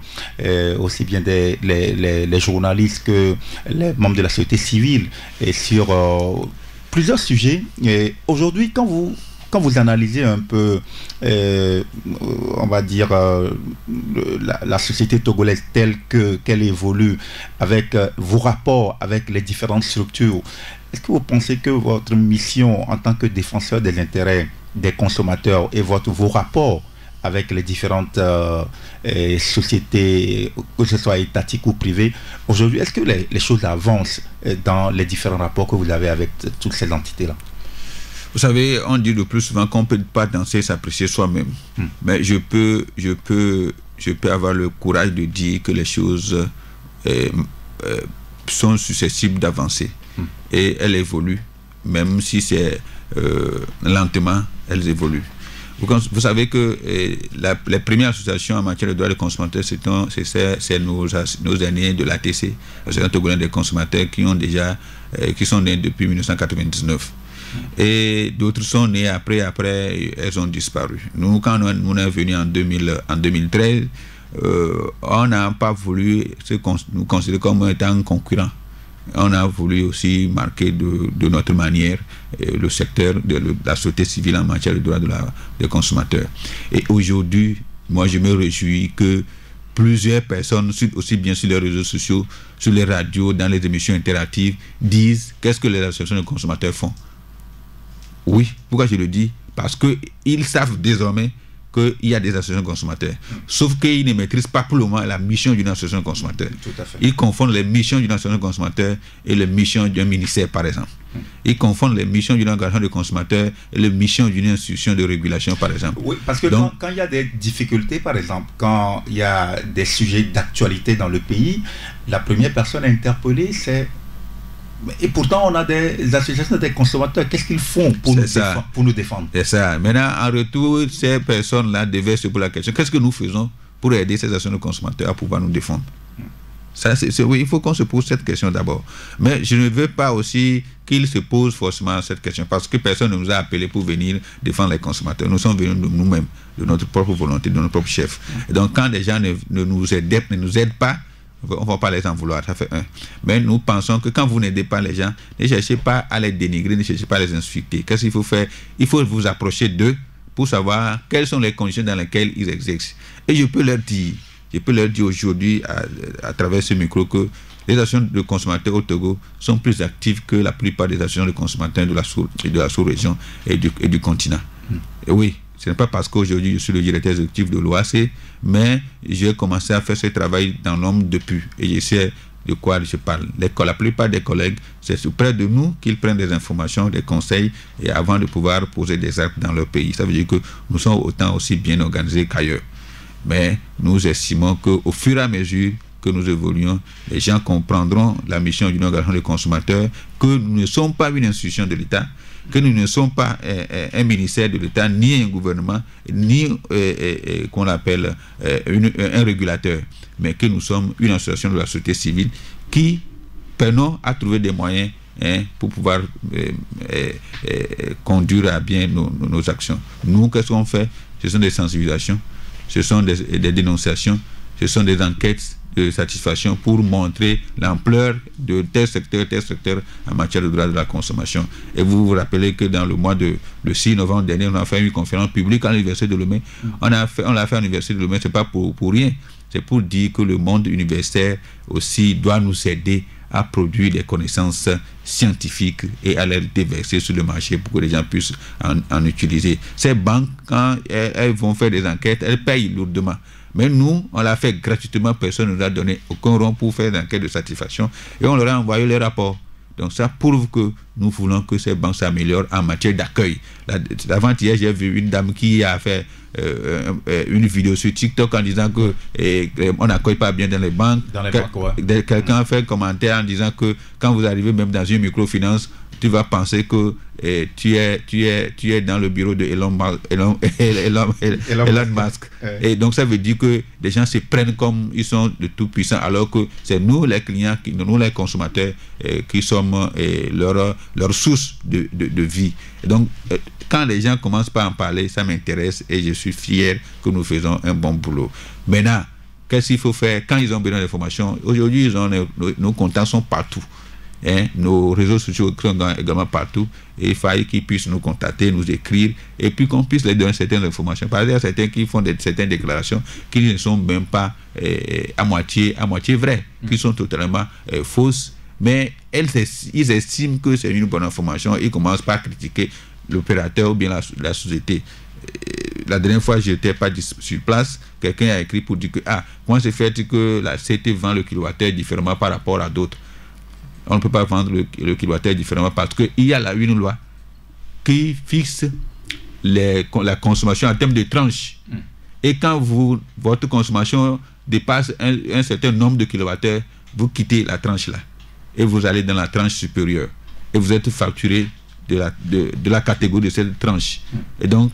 aussi bien les journalistes que les membres de la société civile, et sur plusieurs sujets. Et aujourd'hui, quand vous analysez un peu, on va dire, la société togolaise telle qu'elle évolue, avec vos rapports avec les différentes structures, est-ce que vous pensez que votre mission en tant que défenseur des intérêts des consommateurs et vos rapports avec les différentes sociétés, que ce soit étatiques ou privées, aujourd'hui, est-ce que les choses avancent dans les différents rapports que vous avez avec toutes ces entités-là? Vous savez, on dit le plus souvent qu'on ne peut pas danser, s'apprécier soi-même. Mais je peux avoir le courage de dire que les choses sont susceptibles d'avancer. Et elles évoluent. Même si c'est lentement, elles évoluent. Vous savez que les premières associations en matière de droits des consommateurs, c'est nos aînés de l'ATC, l'Association togolaise des consommateurs, qui sont nés depuis 1999. Et d'autres sont nés après, elles ont disparu. Nous, quand on est venu en 2013, on n'a pas voulu nous considérer comme étant concurrents. On a voulu aussi marquer de notre manière le secteur de la société civile en matière de droits des consommateurs. Et aujourd'hui, moi je me réjouis que plusieurs personnes, aussi bien sur les réseaux sociaux, sur les radios, dans les émissions interactives, disent qu'est-ce que les associations de consommateurs font. Oui, pourquoi je le dis? Parce qu'ils savent désormais qu'il y a des associations de consommateurs. Sauf qu'ils ne maîtrisent pas pour le moment la mission d'une association de consommateurs. Tout à fait. Ils confondent les missions d'une association de consommateurs et les missions d'un ministère, par exemple. Ils confondent les missions d'une organisation de consommateurs et les missions d'une institution de régulation, par exemple. Oui, parce que quand il y a des difficultés, par exemple, quand il y a des sujets d'actualité dans le pays, la première personne interpellée, c'est... Et pourtant, on a des associations des consommateurs. Qu'est-ce qu'ils font pour nous défendre? C'est ça. Maintenant, en retour, ces personnes-là devaient se poser la question. Qu'est-ce que nous faisons pour aider ces associations de consommateurs à pouvoir nous défendre? Ça, oui, il faut qu'on se pose cette question d'abord. Mais je ne veux pas aussi qu'ils se posent forcément cette question, parce que personne ne nous a appelés pour venir défendre les consommateurs. Nous sommes venus de nous-mêmes, de notre propre volonté, de notre propre chef. Et donc, quand les gens ne nous aident pas, on ne va pas les en vouloir, ça fait un. Mais nous pensons que quand vous n'aidez pas les gens, ne cherchez pas à les dénigrer, ne cherchez pas à les insulter. Qu'est-ce qu'il faut faire? Il faut vous approcher d'eux pour savoir quelles sont les conditions dans lesquelles ils exercent. Et je peux leur dire aujourd'hui à travers ce micro que les associations de consommateurs au Togo sont plus actives que la plupart des associations de consommateurs de la sous-région et du continent. Et oui. Ce n'est pas parce qu'aujourd'hui je suis le directeur exécutif de l'OAC, mais j'ai commencé à faire ce travail dans l'ombre depuis. Et je sais de quoi je parle. La plupart des collègues, c'est auprès de nous qu'ils prennent des informations, des conseils, et avant de pouvoir poser des actes dans leur pays. Ça veut dire que nous sommes autant aussi bien organisés qu'ailleurs. Mais nous estimons qu'au fur et à mesure que nous évoluons, les gens comprendront la mission d'une organisation de consommateurs, que nous ne sommes pas une institution de l'État, que nous ne sommes pas un ministère de l'État, ni un gouvernement, ni qu'on appelle un régulateur, mais que nous sommes une association de la société civile qui peinons à trouver des moyens pour pouvoir conduire à bien nos actions. Nous, qu'est-ce qu'on fait? Ce sont des sensibilisations, ce sont des dénonciations, ce sont des enquêtes de satisfaction pour montrer l'ampleur de tel secteur en matière de droit de la consommation. Et vous vous rappelez que dans le 6 novembre dernier, on a fait une conférence publique à l'Université de Lomé. On l'a fait à l'Université de Lomé, c'est pas pour rien. C'est pour dire que le monde universitaire aussi doit nous aider à produire des connaissances scientifiques et à les déverser sur le marché pour que les gens puissent en utiliser. Ces banques, quand elles vont faire des enquêtes, elles payent lourdement. Mais nous, on l'a fait gratuitement, personne ne nous a donné aucun rond pour faire une enquête de satisfaction et on leur a envoyé les rapports. Donc ça prouve que nous voulons que ces banques s'améliorent en matière d'accueil. Avant-hier, j'ai vu une dame qui a fait une vidéo sur TikTok en disant que on n'accueille pas bien dans les banques. Quelqu'un a fait un commentaire en disant que quand vous arrivez même dans une microfinance, tu vas penser que tu es dans le bureau de Elon Musk. Et donc ça veut dire que les gens se prennent comme ils sont de tout puissants, alors que c'est nous les clients, nous les consommateurs qui sommes leur source de vie. Et donc quand les gens commencent par en parler, ça m'intéresse et je suis fier que nous faisons un bon boulot. Maintenant, qu'est-ce qu'il faut faire quand ils ont besoin d'informations? Aujourd'hui, nos contacts sont partout. Nos réseaux sociaux sont également partout et il faille qu'ils puissent nous contacter, nous écrire et puis qu'on puisse les donner certaines informations. Par exemple, certains qui font certaines déclarations qui ne sont même pas à moitié vraies, qui sont totalement fausses, mais ils estiment que c'est une bonne information. Ils commencent par critiquer l'opérateur ou bien la société. La dernière fois, je n'étais pas sur place, quelqu'un a écrit pour dire que comment se fait que la CT vend le kilowattheure différemment par rapport à d'autres? On ne peut pas vendre le kilowattheure différemment parce qu'il y a une loi qui fixe la consommation en termes de tranches. Et quand votre consommation dépasse un certain nombre de kilowattheures, vous quittez la tranche là et vous allez dans la tranche supérieure et vous êtes facturé de la catégorie de cette tranche. Et donc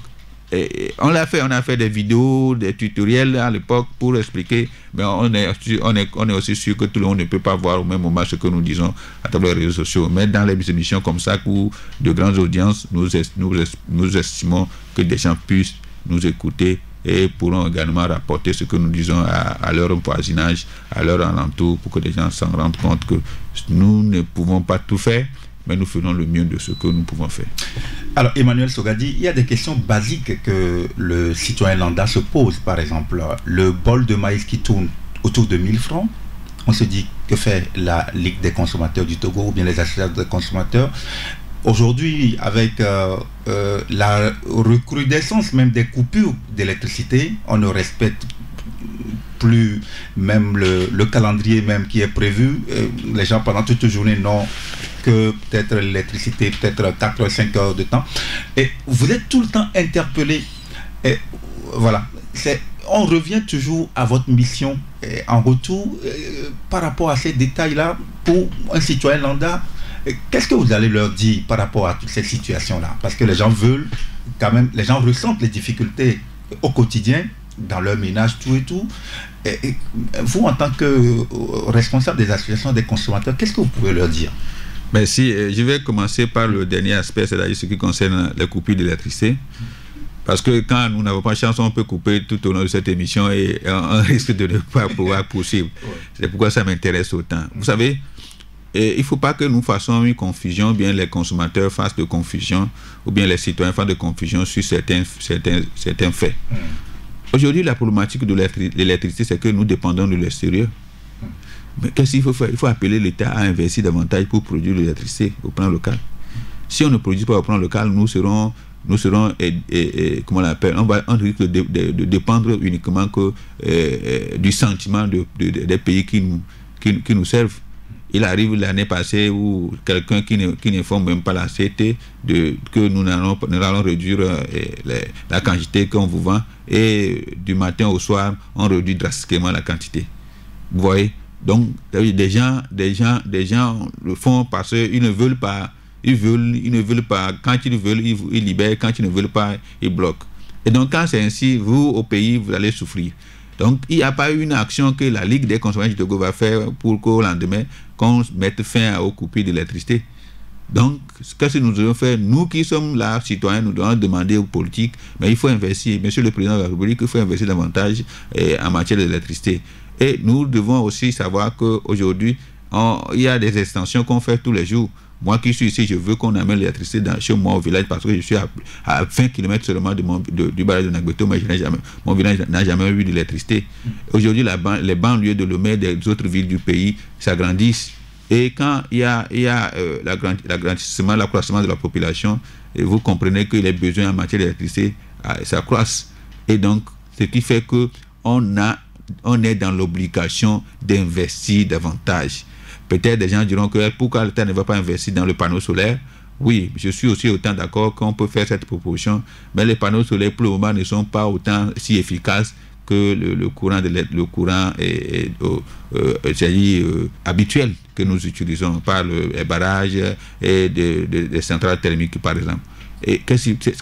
on a fait des vidéos, des tutoriels à l'époque pour expliquer, mais on est aussi sûr que tout le monde ne peut pas voir au même moment ce que nous disons à travers les réseaux sociaux. Mais dans les émissions comme ça, pour de grandes audiences, nous estimons que des gens puissent nous écouter et pourront également rapporter ce que nous disons à leur voisinage, à leur alentour, pour que les gens s'en rendent compte que nous ne pouvons pas tout faire, mais nous faisons le mieux de ce que nous pouvons faire. Alors, Emmanuel Sogadi, il y a des questions basiques que le citoyen lambda se pose. Par exemple, le bol de maïs qui tourne autour de 1000 francs, on se dit, que fait la Ligue des consommateurs du Togo ou bien les associations de consommateurs? Aujourd'hui, avec la recrudescence même des coupures d'électricité, on ne respecte plus même le calendrier même qui est prévu. Les gens pendant toute la journée n'ont que peut-être l'électricité, peut-être 4 ou 5 heures de temps. Et vous êtes tout le temps interpellé. Et voilà. On revient toujours à votre mission en retour par rapport à ces détails-là pour un citoyen lambda. Qu'est-ce que vous allez leur dire par rapport à toutes ces situations-là? Parce que les gens veulent quand même, les gens ressentent les difficultés au quotidien, dans leur ménage, tout et tout. Et vous, en tant que responsable des associations des consommateurs, qu'est-ce que vous pouvez leur dire? Merci. Je vais commencer par le dernier aspect, c'est-à-dire ce qui concerne les coupures d'électricité. Parce que quand nous n'avons pas de chance, on peut couper tout au long de cette émission et on risque de ne pas pouvoir poursuivre. C'est pourquoi ça m'intéresse autant. Vous savez, il ne faut pas que nous fassions une confusion, ou bien les consommateurs fassent de confusion, ou bien les citoyens fassent de confusion sur certains faits. Aujourd'hui, la problématique de l'électricité, c'est que nous dépendons de l'extérieur. Mais qu'est-ce qu'il faut faire? Il faut appeler l'État à investir davantage pour produire l'électricité au plan local. Si on ne produit pas au plan local, nous serons comment on l'appelle, on risque de dépendre uniquement que du sentiment des pays qui nous servent. Il arrive l'année passée où quelqu'un qui n'informe même pas la CT que nous allons réduire la quantité qu'on vous vend, et du matin au soir on réduit drastiquement la quantité. Vous voyez? Donc des gens le font parce qu'ils ne veulent pas. Ils ne veulent pas. Quand ils veulent, ils libèrent. Quand ils ne veulent pas, ils bloquent. Et donc, quand c'est ainsi, vous, au pays, vous allez souffrir. Donc, il n'y a pas eu une action que la Ligue des consommateurs du Togo va faire pour qu'au lendemain, qu'on mette fin aux coupures d'électricité. Donc, qu'est-ce que nous devons faire? Nous qui sommes là, citoyens, nous devons demander aux politiques, mais il faut investir. Monsieur le Président de la République, il faut investir davantage en matière d'électricité. Et nous devons aussi savoir qu'aujourd'hui, il y a des extensions qu'on fait tous les jours. Moi qui suis ici, je veux qu'on amène l'électricité chez moi au village, parce que je suis à 20 km seulement du barrage de Nagbeto, mais mon village n'a jamais eu d'électricité. Aujourd'hui, les banlieues de Lomé, des autres villes du pays s'agrandissent. Et quand il y a l'accroissement de la population, et vous comprenez que les besoins en matière d'électricité s'accroissent. Et donc, ce qui fait qu'on est dans l'obligation d'investir davantage. Peut-être des gens diront que pourquoi l'État ne va pas investir dans le panneau solaire? Oui, je suis aussi autant d'accord qu'on peut faire cette proposition, mais les panneaux solaires pour le moment ne sont pas autant si efficaces que le courant habituel que nous utilisons par les barrages et des centrales thermiques par exemple. Et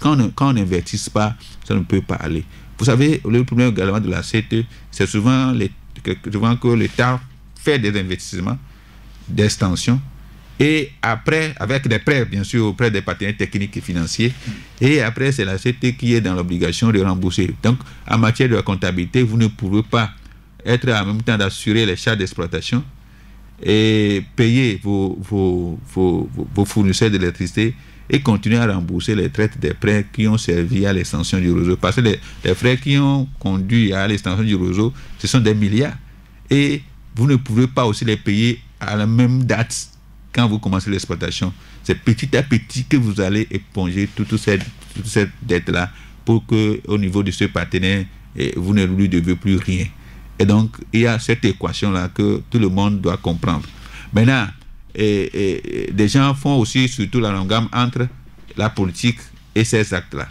quand on n'investisse pas, ça ne peut pas aller. Vous savez, le problème également de la CT, c'est souvent que l'État fait des investissements d'extension, et après, avec des prêts bien sûr auprès des partenaires techniques et financiers, et après c'est la CT qui est dans l'obligation de rembourser. Donc en matière de comptabilité, vous ne pouvez pas être en même temps d'assurer les charges d'exploitation et payer vos fournisseurs d'électricité et continuer à rembourser les traites des prêts qui ont servi à l'extension du réseau, parce que les frais qui ont conduit à l'extension du réseau, ce sont des milliards, et vous ne pouvez pas aussi les payer à la même date quand vous commencez l'exploitation. C'est petit à petit que vous allez éponger toute cette dette-là pour qu'au niveau de ce partenaire, vous ne lui devez plus rien. Et donc, il y a cette équation-là que tout le monde doit comprendre. Maintenant, des gens font aussi surtout la longue gamme entre la politique et ces actes-là.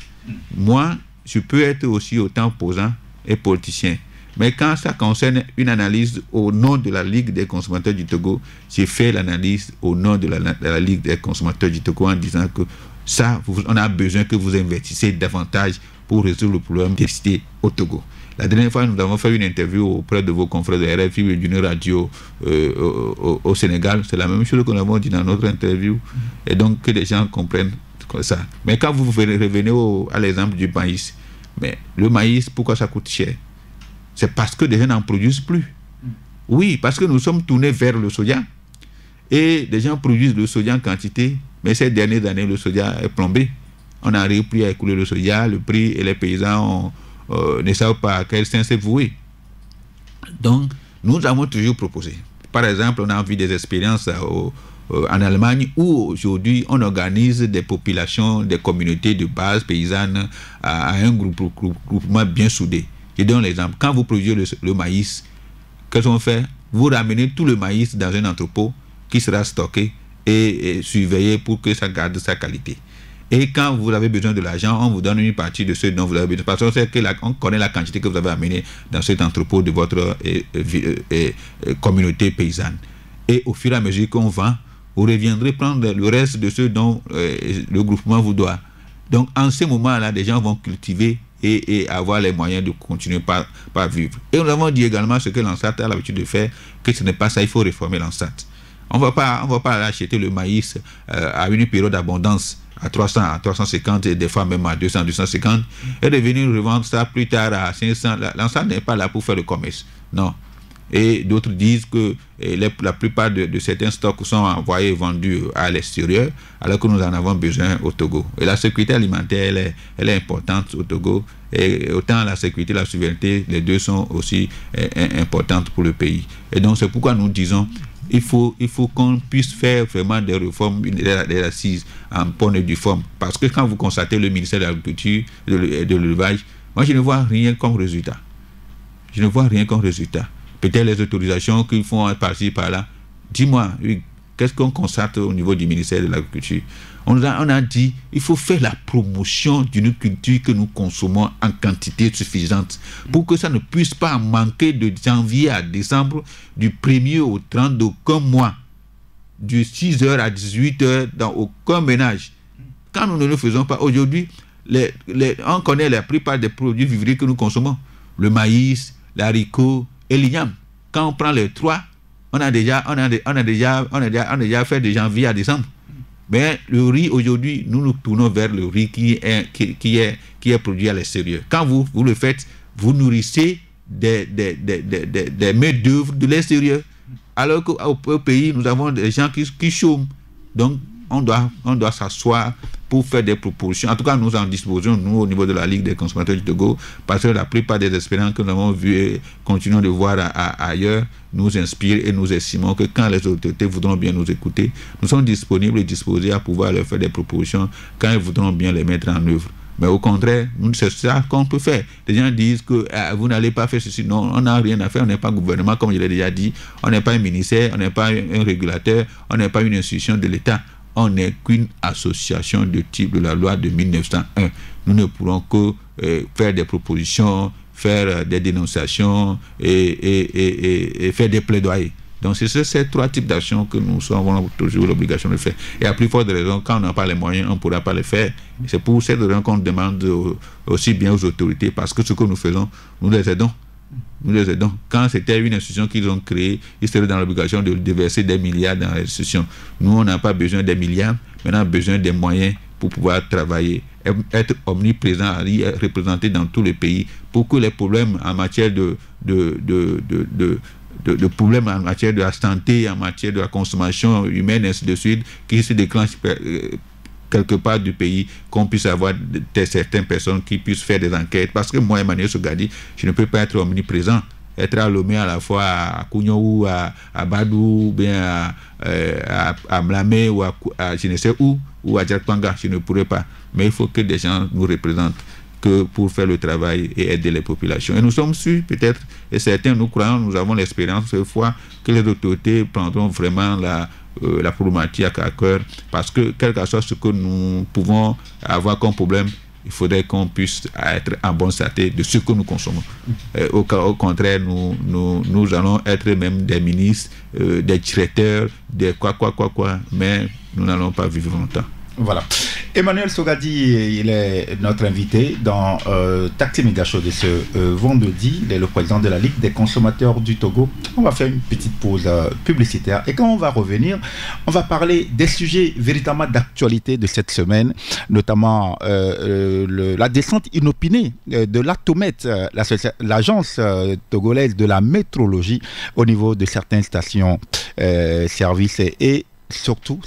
Moi, je peux être aussi autant opposant et politicien. Mais quand ça concerne une analyse au nom de la Ligue des consommateurs du Togo, j'ai fait l'analyse au nom de la Ligue des consommateurs du Togo en disant que ça, on a besoin que vous investissiez davantage pour résoudre le problème des cités au Togo. La dernière fois, nous avons fait une interview auprès de vos confrères de RFI et d'une radio au Sénégal. C'est la même chose que nous avons dit dans notre interview. Et donc, que les gens comprennent ça. Mais quand vous revenez à l'exemple du maïs, mais le maïs, pourquoi ça coûte cher? C'est parce que les gens n'en produisent plus. Oui, parce que nous sommes tournés vers le soja. Et les gens produisent le soja en quantité, mais ces dernières années, le soja est plombé. On n'arrive plus à écouler le soja, le prix, et les paysans ne savent pas à quel sens c'est voué. Donc, nous avons toujours proposé. Par exemple, on a vu des expériences en Allemagne où aujourd'hui on organise des populations, des communautés de base paysannes à un groupement bien soudé. Je donne l'exemple. Quand vous produisez le maïs, qu'est-ce qu'on fait? Vous ramenez tout le maïs dans un entrepôt qui sera stocké et surveillé pour que ça garde sa qualité. Et quand vous avez besoin de l'argent, on vous donne une partie de ce dont vous avez besoin. Parce qu'on connaît la quantité que vous avez amenée dans cet entrepôt de votre communauté paysanne. Et au fur et à mesure qu'on vend, vous reviendrez prendre le reste de ce dont le groupement vous doit. Donc, en ce moment-là, les gens vont cultiver et avoir les moyens de continuer par vivre. Et nous avons dit également ce que l'ANSAT a l'habitude de faire, que ce n'est pas ça, il faut réformer l'ANSAT. On ne va pas acheter le maïs à une période d'abondance à 300, à 350 et des fois même à 200, 250 et de venir revendre ça plus tard à 500. L'ANSAT n'est pas là pour faire le commerce. Non. Et d'autres disent que la plupart de certains stocks sont envoyés et vendus à l'extérieur, alors que nous en avons besoin au Togo. Et la sécurité alimentaire, elle est importante au Togo. Et autant la sécurité et la souveraineté, les deux sont aussi importantes pour le pays. Et donc c'est pourquoi nous disons il faut qu'on puisse faire vraiment des réformes, des assises en bonne et due forme. Parce que quand vous constatez le ministère de l'Agriculture et de l'élevage, moi je ne vois rien comme résultat. Je ne vois rien comme résultat. Peut-être les autorisations qu'ils font par-ci, par-là. Dis-moi, qu'est-ce qu'on constate au niveau du ministère de l'Agriculture? On a dit il faut faire la promotion d'une culture que nous consommons en quantité suffisante pour que ça ne puisse pas manquer de janvier à décembre, du 1er au 30 d'aucun mois, de 6h à 18h dans aucun ménage. Quand nous ne le faisons pas, aujourd'hui, on connaît la plupart des produits vivriers que nous consommons. Le maïs, l'haricot et l'igname. Quand on prend les trois, on a déjà fait de janvier à décembre. Mais le riz, aujourd'hui, nous nous tournons vers le riz qui est produit à l'extérieur. Quand vous le faites, vous nourrissez des mains-d'œuvre de l'extérieur. Alors qu'au pays, nous avons des gens qui chôment. Donc, on doit s'asseoir pour faire des propositions. En tout cas, nous en disposons, nous, au niveau de la Ligue des consommateurs du Togo, parce que la plupart des expériences que nous avons vues et continuons de voir ailleurs nous inspirent et nous estimons que quand les autorités voudront bien nous écouter, nous sommes disponibles et disposés à pouvoir leur faire des propositions quand ils voudront bien les mettre en œuvre. Mais au contraire, c'est ça qu'on peut faire. Les gens disent que vous n'allez pas faire ceci. Non, on n'a rien à faire, on n'est pas gouvernement, comme je l'ai déjà dit. On n'est pas un ministère, on n'est pas un régulateur, on n'est pas une institution de l'État. On n'est qu'une association de type de la loi de 1901. Nous ne pourrons que faire des propositions, faire des dénonciations et faire des plaidoyers. Donc c'est ces trois types d'actions que nous avons toujours l'obligation de faire. Et à plus forte raison, quand on n'a pas les moyens, on ne pourra pas les faire. C'est pour cette raison qu'on demande aussi bien aux autorités, parce que ce que nous faisons, nous les aidons. Nous les aidons. Quand c'était une institution qu'ils ont créée, ils seraient dans l'obligation de déverser des milliards dans l'institution. Nous, on n'a pas besoin des milliards, mais on a besoin des moyens pour pouvoir travailler, être omniprésent, représenté dans tous les pays, pour que les problèmes en matière de problèmes en matière de la santé, en matière de la consommation humaine, ainsi de suite, qui se déclenchent quelque part du pays, qu'on puisse avoir certaines personnes qui puissent faire des enquêtes. Parce que moi, Emmanuel Sogadi, je ne peux pas être omniprésent, être à Lomé à la fois à Kougnou, à Badou, bien à Mlamé, ou à je ne sais où, ou à Djaktanga, je ne pourrais pas. Mais il faut que des gens nous représentent que pour faire le travail et aider les populations. Et nous sommes sûrs, peut-être, et certains nous croyons, nous avons l'expérience cette fois, que les autorités prendront vraiment la problématique à cœur, parce que quel que soit ce que nous pouvons avoir comme problème, il faudrait qu'on puisse être en bonne santé de ce que nous consommons. Au contraire, nous allons être même des ministres, des directeurs, des quoi, mais nous n'allons pas vivre longtemps. Voilà. Emmanuel Sogadi, il est notre invité dans Taxi Média Show de ce vendredi. Il est le président de la Ligue des consommateurs du Togo. On va faire une petite pause publicitaire et quand on va revenir, on va parler des sujets véritablement d'actualité de cette semaine, notamment la descente inopinée de l'Atomet, l'agence togolaise de la métrologie au niveau de certaines stations services et surtout,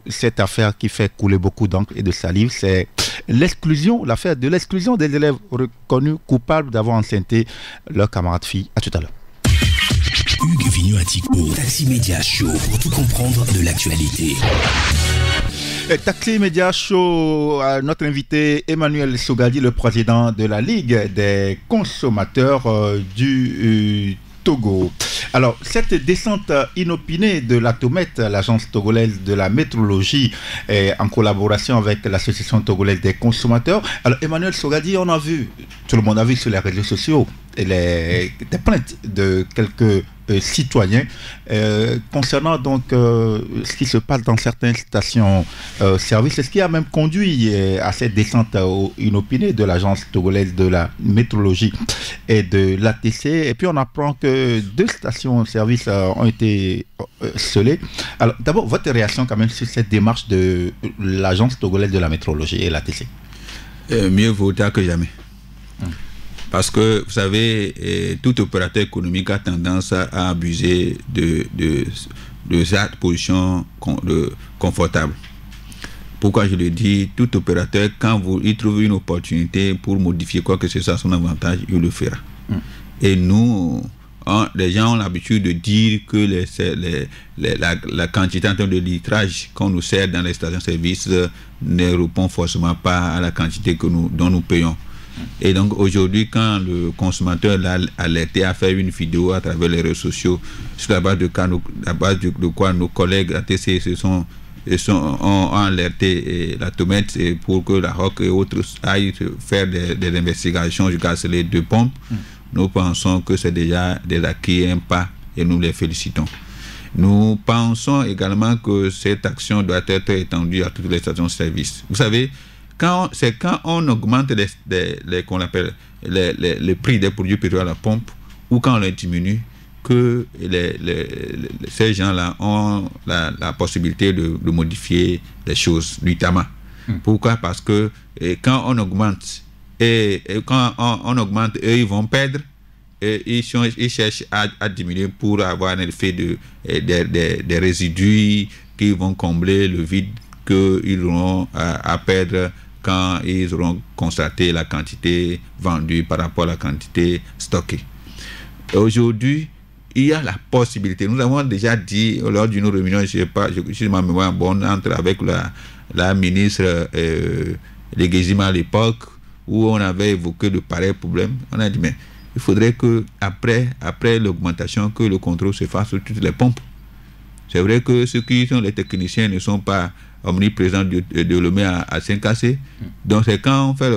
cette affaire qui fait couler beaucoup d'encre et de salive, c'est l'affaire de l'exclusion des élèves reconnus coupables d'avoir enceinté leur camarade fille. À tout à l'heure. Hugues Vigneault-Attico, Taxi Média Show, pour tout comprendre de l'actualité. Taxi Média Show, notre invité Emmanuel Sogadi, le président de la Ligue des consommateurs du Togo. Alors, cette descente inopinée de l'Atomet, l'agence togolaise de la métrologie, en collaboration avec l'association togolaise des consommateurs. Alors, Emmanuel Sogadi, tout le monde a vu sur les réseaux sociaux des plaintes de quelques citoyens concernant donc ce qui se passe dans certaines stations services, ce qui a même conduit à cette descente inopinée de l'agence togolaise de la métrologie et de l'ATC. Et puis on apprend que 2 stations services ont été scellées. Alors d'abord, votre réaction quand même sur cette démarche de l'agence togolaise de la métrologie et l'ATC? Mieux vaut tard que jamais. Parce que, vous savez, tout opérateur économique a tendance à abuser de cette position confortable. Pourquoi je le dis? Tout opérateur, quand il trouve une opportunité pour modifier quoi que ce soit à son avantage, il le fera. Et nous, les gens ont l'habitude de dire que la quantité en termes de litrage qu'on nous sert dans les stations-service ne répond forcément pas à la quantité dont nous payons. Et donc aujourd'hui, quand le consommateur l'a alerté à faire une vidéo à travers les réseaux sociaux, sur la base de quoi nos collègues ATC ont alerté l'Atomet pour que la ROC et autres aillent faire des investigations jusqu'à les 2 pompes, nous pensons que c'est déjà des acquis, un pas, et nous les félicitons. Nous pensons également que cette action doit être étendue à toutes les stations-service. Vous savez, quand on augmente qu'on appelle les prix des produits pétroliers à la pompe, ou quand on les diminue, que ces gens-là ont la possibilité de modifier les choses nuitamment. Pourquoi? Parce que quand on augmente, eux, ils vont perdre, et ils cherchent à diminuer pour avoir un effet des résidus qui vont combler le vide qu'ils auront à perdre quand ils auront constaté la quantité vendue par rapport à la quantité stockée. Aujourd'hui, il y a la possibilité, nous avons déjà dit lors d'une réunion, je ne sais pas, si ma mémoire est bonne, avec la ministre Legezima à l'époque, où on avait évoqué de pareils problèmes. On a dit, mais il faudrait que après l'augmentation, que le contrôle se fasse sur toutes les pompes. C'est vrai que ceux qui sont les techniciens ne sont pas omniprésents de le mettre à 5AC. Donc c'est quand on fait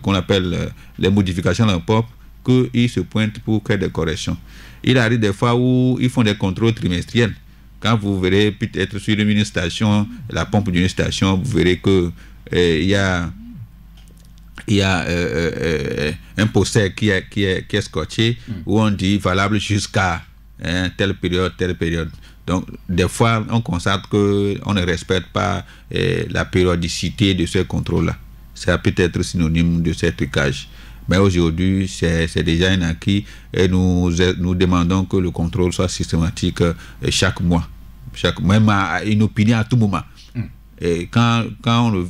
qu'on appelle les modifications dans la pompe qu'ils se pointent pour faire des corrections. Il arrive des fois où ils font des contrôles trimestriels. Quand vous verrez peut-être sur une station, la pompe d'une station, vous verrez que il y a un poster qui est scotché où on dit valable jusqu'à telle période. Donc, des fois, on constate qu'on ne respecte pas la périodicité de ce contrôle-là. Ça peut être synonyme de ce trucage. Mais aujourd'hui, c'est déjà un acquis et nous demandons que le contrôle soit systématique chaque mois. Même à une opinion à tout moment. Et quand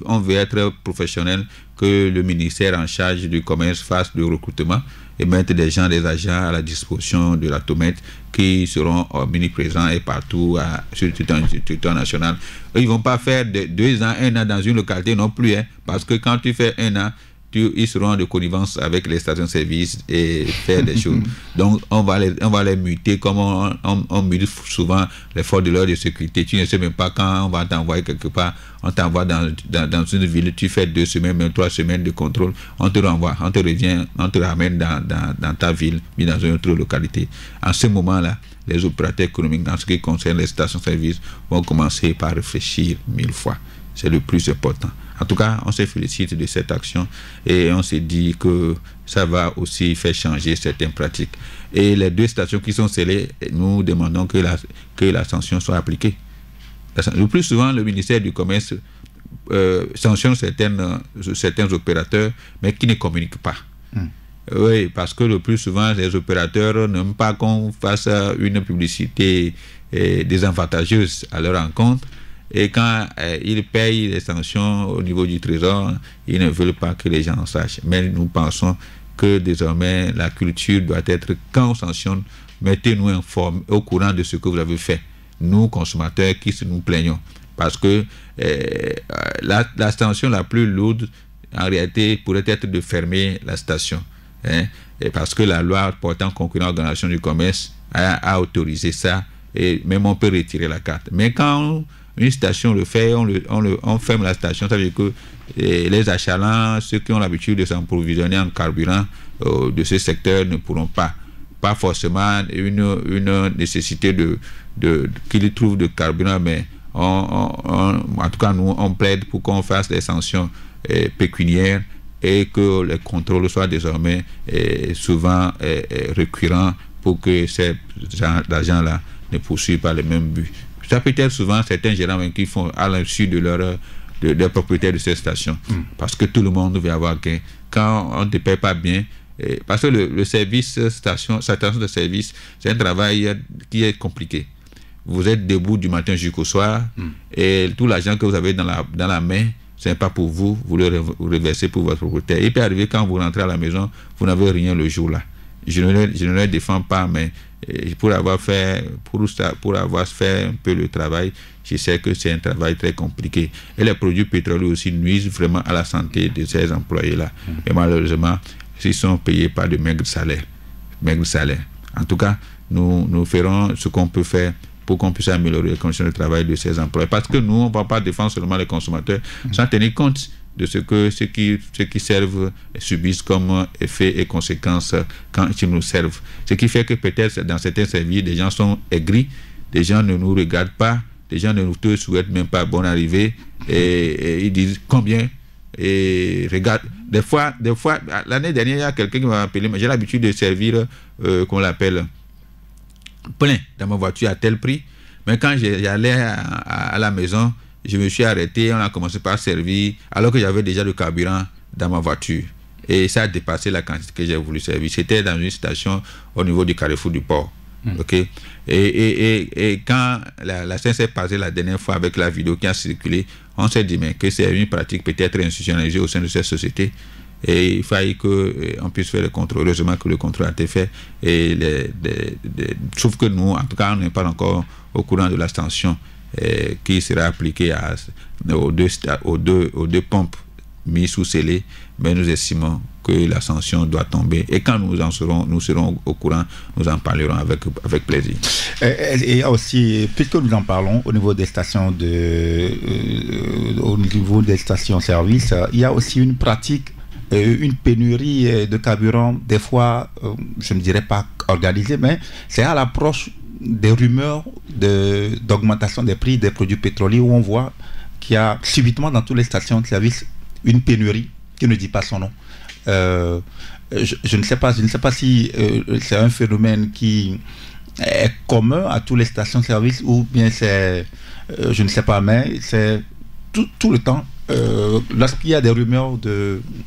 on veut être professionnel, que le ministère en charge du commerce fasse le recrutement et mettre des agents à la disposition de l'Atomet qui seront omniprésents et partout sur le territoire national. Ils ne vont pas faire 2 ans, 1 an dans une localité non plus, parce que quand tu fais 1 an, ils seront de connivence avec les stations-service et faire des choses. Donc, on va les muter comme on mute souvent les forces de l'ordre de sécurité. Tu ne sais même pas quand on va t'envoyer quelque part. On t'envoie dans une ville, tu fais 2 semaines, même 3 semaines de contrôle. On te renvoie, on te ramène dans ta ville, mais dans une autre localité. En ce moment-là, les opérateurs économiques, en ce qui concerne les stations-service, vont commencer par réfléchir 1000 fois. C'est le plus important. En tout cas, on se félicite de cette action et on se dit que ça va aussi faire changer certaines pratiques. Et les 2 stations qui sont scellées, nous demandons que la sanction soit appliquée. Le plus souvent, le ministère du Commerce sanctionne certains opérateurs, mais qui ne communiquent pas. Oui, parce que le plus souvent, les opérateurs n'aiment pas qu'on fasse une publicité désavantageuse à leur encontre. Et quand ils payent les sanctions au niveau du Trésor, ils ne veulent pas que les gens en sachent. Mais nous pensons que désormais, la culture doit être, quand on sanctionne, mettez-nous informés, au courant de ce que vous avez fait. Nous, consommateurs, qui nous plaignons. Parce que la sanction la plus lourde, en réalité, pourrait être de fermer la station. Et parce que la loi portant concurrence à l'organisation du commerce a autorisé ça. Et même on peut retirer la carte. Mais quand une station le fait, on ferme la station, ça veut dire que les achalants, ceux qui ont l'habitude de s'approvisionner en carburant de ce secteur ne pourront pas forcément une nécessité qu'ils trouvent de carburant, mais en tout cas nous on plaide pour qu'on fasse des sanctions pécuniaires et que les contrôles soient désormais souvent récurrents pour que ces agents-là ne poursuivent pas le même but. Ça peut être souvent certains gérants qui font à l'insu de leur propriétaire de ces stations. Parce que tout le monde veut avoir gain. Quand on ne te paye pas bien, parce que le service station de service, c'est un travail qui est compliqué. Vous êtes debout du matin jusqu'au soir et tout l'argent que vous avez dans la main, ce n'est pas pour vous, vous le reversez pour votre propriétaire. Il peut arriver quand vous rentrez à la maison, vous n'avez rien le jour-là. Je ne les défends pas, mais pour avoir fait un peu le travail, je sais que c'est un travail très compliqué. Et les produits pétroliers aussi nuisent vraiment à la santé de ces employés-là. Et malheureusement, ils sont payés par de maigres salaires. En tout cas, nous ferons ce qu'on peut faire pour qu'on puisse améliorer les conditions de travail de ces employés. Parce que nous, on ne va pas défendre seulement les consommateurs, sans tenir compte de ce que ceux qui servent subissent comme effets et conséquences quand ils nous servent. Ce qui fait que peut-être dans certains services, des gens sont aigris, des gens ne nous regardent pas, des gens ne nous souhaitent même pas bonne arrivée, et ils disent combien, et regarde. Des fois, l'année dernière, il y a quelqu'un qui m'a appelé, mais j'ai l'habitude de servir, qu'on l'appelle, plein dans ma voiture à tel prix, mais quand j'allais à la maison, je me suis arrêté, on a commencé par servir, alors que j'avais déjà du carburant dans ma voiture. Et ça a dépassé la quantité que j'ai voulu servir. C'était dans une station au niveau du carrefour du port. Okay? Et quand la scène s'est passée la dernière fois avec la vidéo qui a circulé, on s'est dit mais que c'est une pratique peut-être institutionnalisée au sein de cette société. Et il fallait qu'on puisse faire le contrôle. Heureusement que le contrôle a été fait. Et sauf que nous, en tout cas, on n'est pas encore au courant de la sanction qui sera appliquée aux deux pompes mises sous scellé, mais nous estimons que la sanction doit tomber. Et quand nous serons au courant, nous en parlerons avec plaisir. Et aussi, puisque nous en parlons, au niveau des stations service, il y a aussi une pratique, une pénurie de carburant, des fois, je ne dirais pas organisée, mais c'est à l'approche des rumeurs d'augmentation des prix des produits pétroliers où on voit qu'il y a subitement dans toutes les stations de service une pénurie qui ne dit pas son nom. Je ne sais pas si c'est un phénomène qui est commun à toutes les stations de service ou bien c'est, je ne sais pas, mais c'est tout le temps. Lorsqu'il y a des rumeurs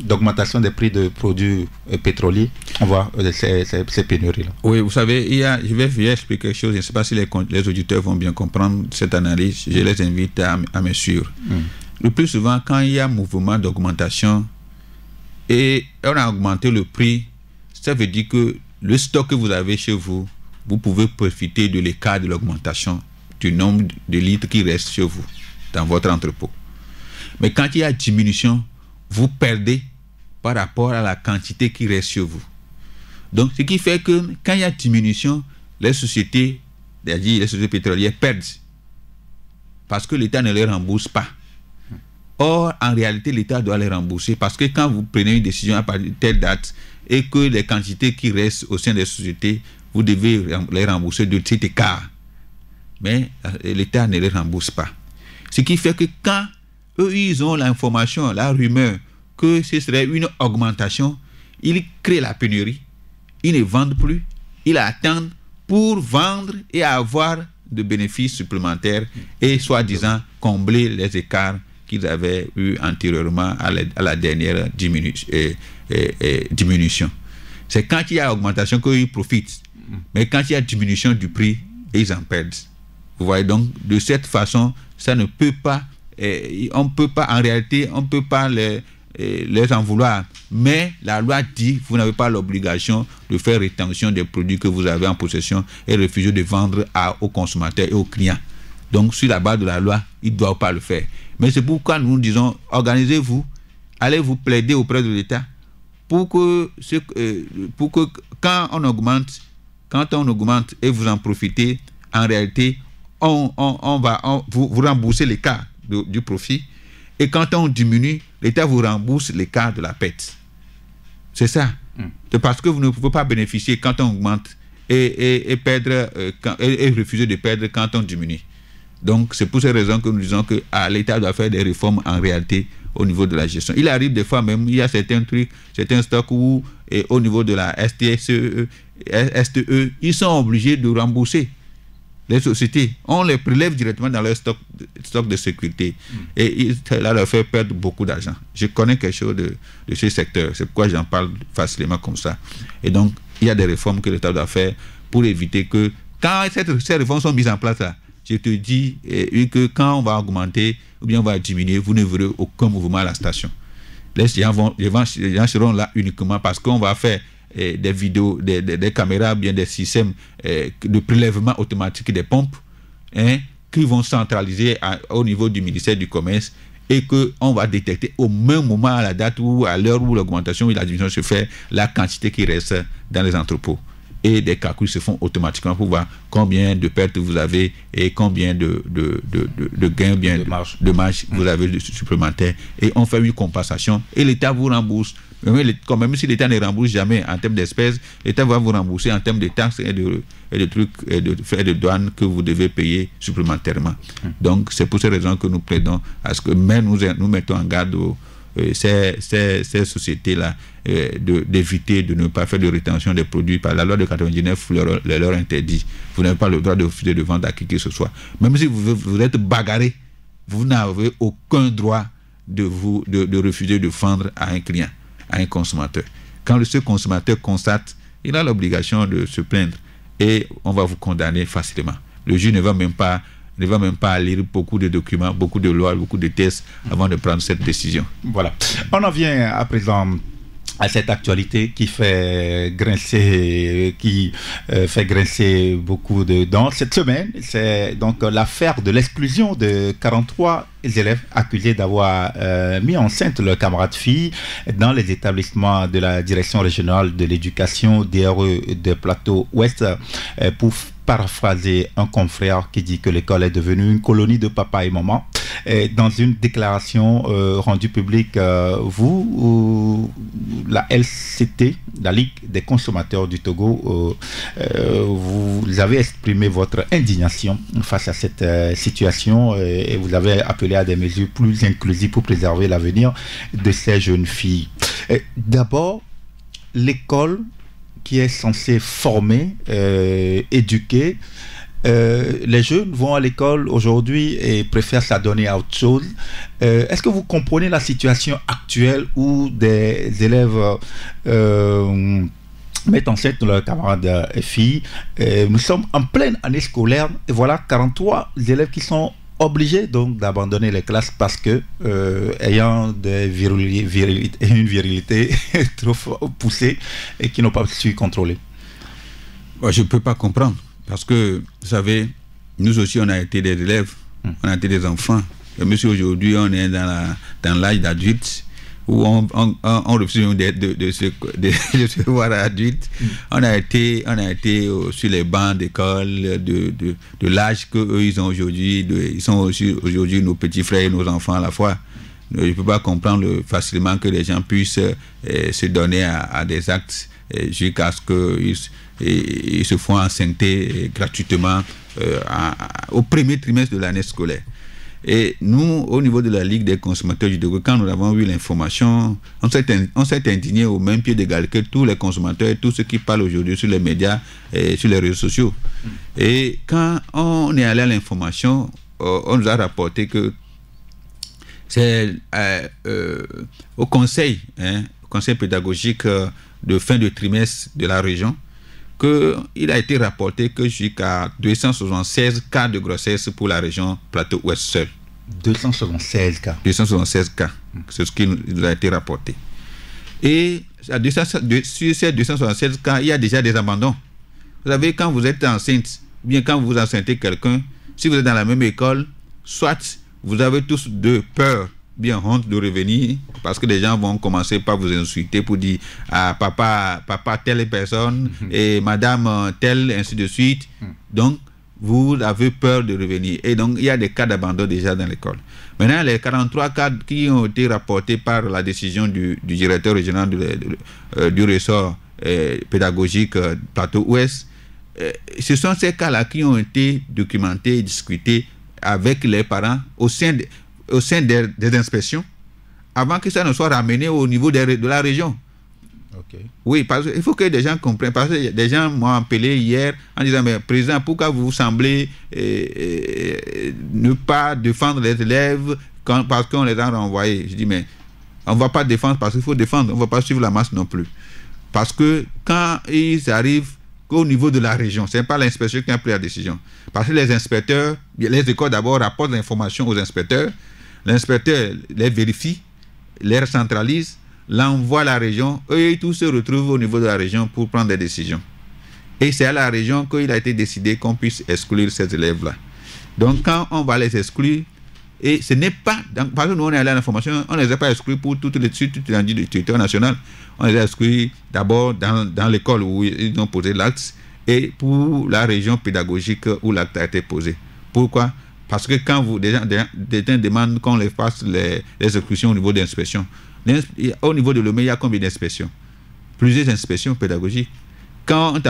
d'augmentation des prix de produits pétroliers, on voit ces pénuries-là. Oui, vous savez, je vais expliquer quelque chose. Je ne sais pas si les auditeurs vont bien comprendre cette analyse. Je les invite à me suivre. Le plus souvent, quand il y a un mouvement d'augmentation et on a augmenté le prix, ça veut dire que le stock que vous avez chez vous, vous pouvez profiter de l'écart de l'augmentation du nombre de litres qui reste chez vous, dans votre entrepôt. Mais quand il y a diminution, vous perdez par rapport à la quantité qui reste chez vous. Donc, ce qui fait que quand il y a diminution, les sociétés, c'est-à-dire les sociétés pétrolières perdent parce que l'État ne les rembourse pas. Or, en réalité, l'État doit les rembourser parce que quand vous prenez une décision à partir de telle date et que les quantités qui restent au sein des sociétés, vous devez les rembourser de cet écart. Mais l'État ne les rembourse pas. Ce qui fait que quand eux, ils ont l'information, la rumeur que ce serait une augmentation, ils créent la pénurie, ils ne vendent plus, ils attendent pour vendre et avoir de bénéfices supplémentaires et soi-disant combler les écarts qu'ils avaient eu antérieurement à la dernière diminution. C'est quand il y a augmentation qu'ils profitent. Mais quand il y a diminution du prix, ils en perdent. Vous voyez, donc, de cette façon, ça ne peut pas, on ne peut pas, en réalité, on ne peut pas les en vouloir. Mais la loi dit, vous n'avez pas l'obligation de faire rétention des produits que vous avez en possession et refuser de vendre aux consommateurs et aux clients. Donc, sur la base de la loi, ils ne doivent pas le faire. Mais c'est pourquoi nous disons, organisez-vous, allez vous plaider auprès de l'État pour que quand on augmente et vous en profitez, en réalité, vous remboursez l'écart du profit. Et quand on diminue, l'État vous rembourse l'écart de la perte. C'est ça. C'est parce que vous ne pouvez pas bénéficier quand on augmente et perdre et refuser de perdre quand on diminue. Donc, c'est pour ces raisons que nous disons que l'État doit faire des réformes en réalité au niveau de la gestion. Il arrive des fois même, il y a certains trucs, certains stocks où, au niveau de la STE, ils sont obligés de rembourser les sociétés. On les prélève directement dans leur stock de sécurité. Et cela leur fait perdre beaucoup d'argent. Je connais quelque chose de ce secteur. C'est pourquoi j'en parle facilement comme ça. Et donc, il y a des réformes que l'État doit faire pour éviter que, quand ces réformes sont mises en place là, je te dis que quand on va augmenter ou bien on va diminuer, vous ne verrez aucun mouvement à la station. Les gens seront là uniquement parce qu'on va faire des vidéos, des caméras, bien des systèmes de prélèvement automatique des pompes qui vont centraliser au niveau du ministère du Commerce et qu'on va détecter au même moment, à la date ou à l'heure où l'augmentation et la diminution se fait, la quantité qui reste dans les entrepôts. Et des calculs se font automatiquement pour voir combien de pertes vous avez et combien de gains, bien de marge vous avez supplémentaires. Et on fait une compensation et l'État vous rembourse. Même si l'État ne rembourse jamais en termes d'espèces, l'État va vous rembourser en termes de taxes et de trucs et de frais de douane que vous devez payer supplémentairement. Donc c'est pour ces raisons que nous plaidons à ce que même nous mettons en garde ces sociétés-là d'éviter de ne pas faire de rétention des produits. Par la loi de 99 leur interdit. Vous n'avez pas le droit de refuser de vendre à qui que ce soit. Même si vous êtes bagarré, vous n'avez aucun droit de refuser de vendre à un client, à un consommateur. Quand ce consommateur constate, il a l'obligation de se plaindre et on va vous condamner facilement. Le juge ne va même pas lire beaucoup de documents, beaucoup de lois, beaucoup de tests avant de prendre cette décision. Voilà. On en vient à présent à cette actualité qui fait grincer beaucoup de dents. Cette semaine, c'est donc l'affaire de l'exclusion de 43 élèves accusés d'avoir mis enceinte leurs camarades filles dans les établissements de la direction régionale de l'éducation DRE de Plateau Ouest. Pour paraphraser un confrère qui dit que l'école est devenue une colonie de papa et maman. Dans une déclaration rendue publique, la LCT, la Ligue des consommateurs du Togo, vous avez exprimé votre indignation face à cette situation et vous avez appelé à des mesures plus inclusives pour préserver l'avenir de ces jeunes filles. D'abord, l'école qui est censée former, éduquer, les jeunes vont à l'école aujourd'hui et préfèrent s'adonner à autre chose. Est-ce que vous comprenez la situation actuelle où des élèves mettent enceinte leurs camarades filles? Nous sommes en pleine année scolaire et voilà 43 élèves qui sont obligés donc d'abandonner les classes parce que ayant une virilité trop poussée et qui n'ont pas su contrôler. Je ne peux pas comprendre. Parce que, vous savez, nous aussi, on a été des élèves, on a été des enfants. Et même si aujourd'hui, on est dans l'âge d'adulte, où on refuse de se voir adulte. On a été sur les bancs d'école de l'âge qu'eux ils ont aujourd'hui. Ils sont aussi aujourd'hui nos petits frères et nos enfants à la fois. Je ne peux pas comprendre facilement que les gens puissent se donner à des actes jusqu'à ce qu'ils se font enceinter gratuitement au premier trimestre de l'année scolaire. Et nous, au niveau de la Ligue des consommateurs du Togo, quand nous avons eu l'information, on s'est indigné au même pied d'égal que tous les consommateurs et tous ceux qui parlent aujourd'hui sur les médias et sur les réseaux sociaux. Et quand on est allé à l'information, on nous a rapporté que c'est au conseil pédagogique de fin de trimestre de la région qu'il a été rapporté que jusqu'à 276 cas de grossesse pour la région Plateau-Ouest seul. 276 cas. 276 cas, c'est ce qui nous a été rapporté. Et sur ces 276 cas, il y a déjà des abandons. Vous savez, quand vous êtes enceinte, ou bien quand vous enceintez quelqu'un, si vous êtes dans la même école, soit vous avez tous deux peur, bien honte de revenir, parce que les gens vont commencer par vous insulter pour dire papa telle personne et madame telle, ainsi de suite. Donc vous avez peur de revenir, et donc il y a des cas d'abandon déjà dans l'école. Maintenant, les 43 cas qui ont été rapportés par la décision du directeur régional du ressort pédagogique Plateau-Ouest, ce sont ces cas-là qui ont été documentés et discutés avec les parents au sein des inspections, avant que ça ne soit ramené au niveau de la région. Okay. Oui, parce qu'il faut que des gens comprennent. Parce que des gens m'ont appelé hier en disant, mais président, pourquoi vous semblez ne pas défendre les élèves parce qu'on les a renvoyés? Je dis, mais on ne va pas défendre parce qu'il faut défendre, on ne va pas suivre la masse non plus. Parce que quand ils arrivent au niveau de la région, ce n'est pas l'inspection qui a pris la décision. Parce que les inspecteurs, les écoles d'abord rapportent l'information aux inspecteurs, l'inspecteur les vérifie, les recentralise, l'envoie à la région, et tous se retrouvent au niveau de la région pour prendre des décisions. Et c'est à la région qu'il a été décidé qu'on puisse exclure ces élèves-là. Donc quand on va les exclure, et ce n'est pas, parce que nous on est allé à l'information, on ne les a pas exclus pour toute l'étendue du territoire national, on les a exclus d'abord dans l'école où ils ont posé l'acte, et pour la région pédagogique où l'acte a été posé. Pourquoi? Parce que quand des gens demandent qu'on les fasse les exclusions au niveau d'inspection, au niveau de l'OME, il y a combien d'inspections? Plusieurs inspections pédagogiques. Quand on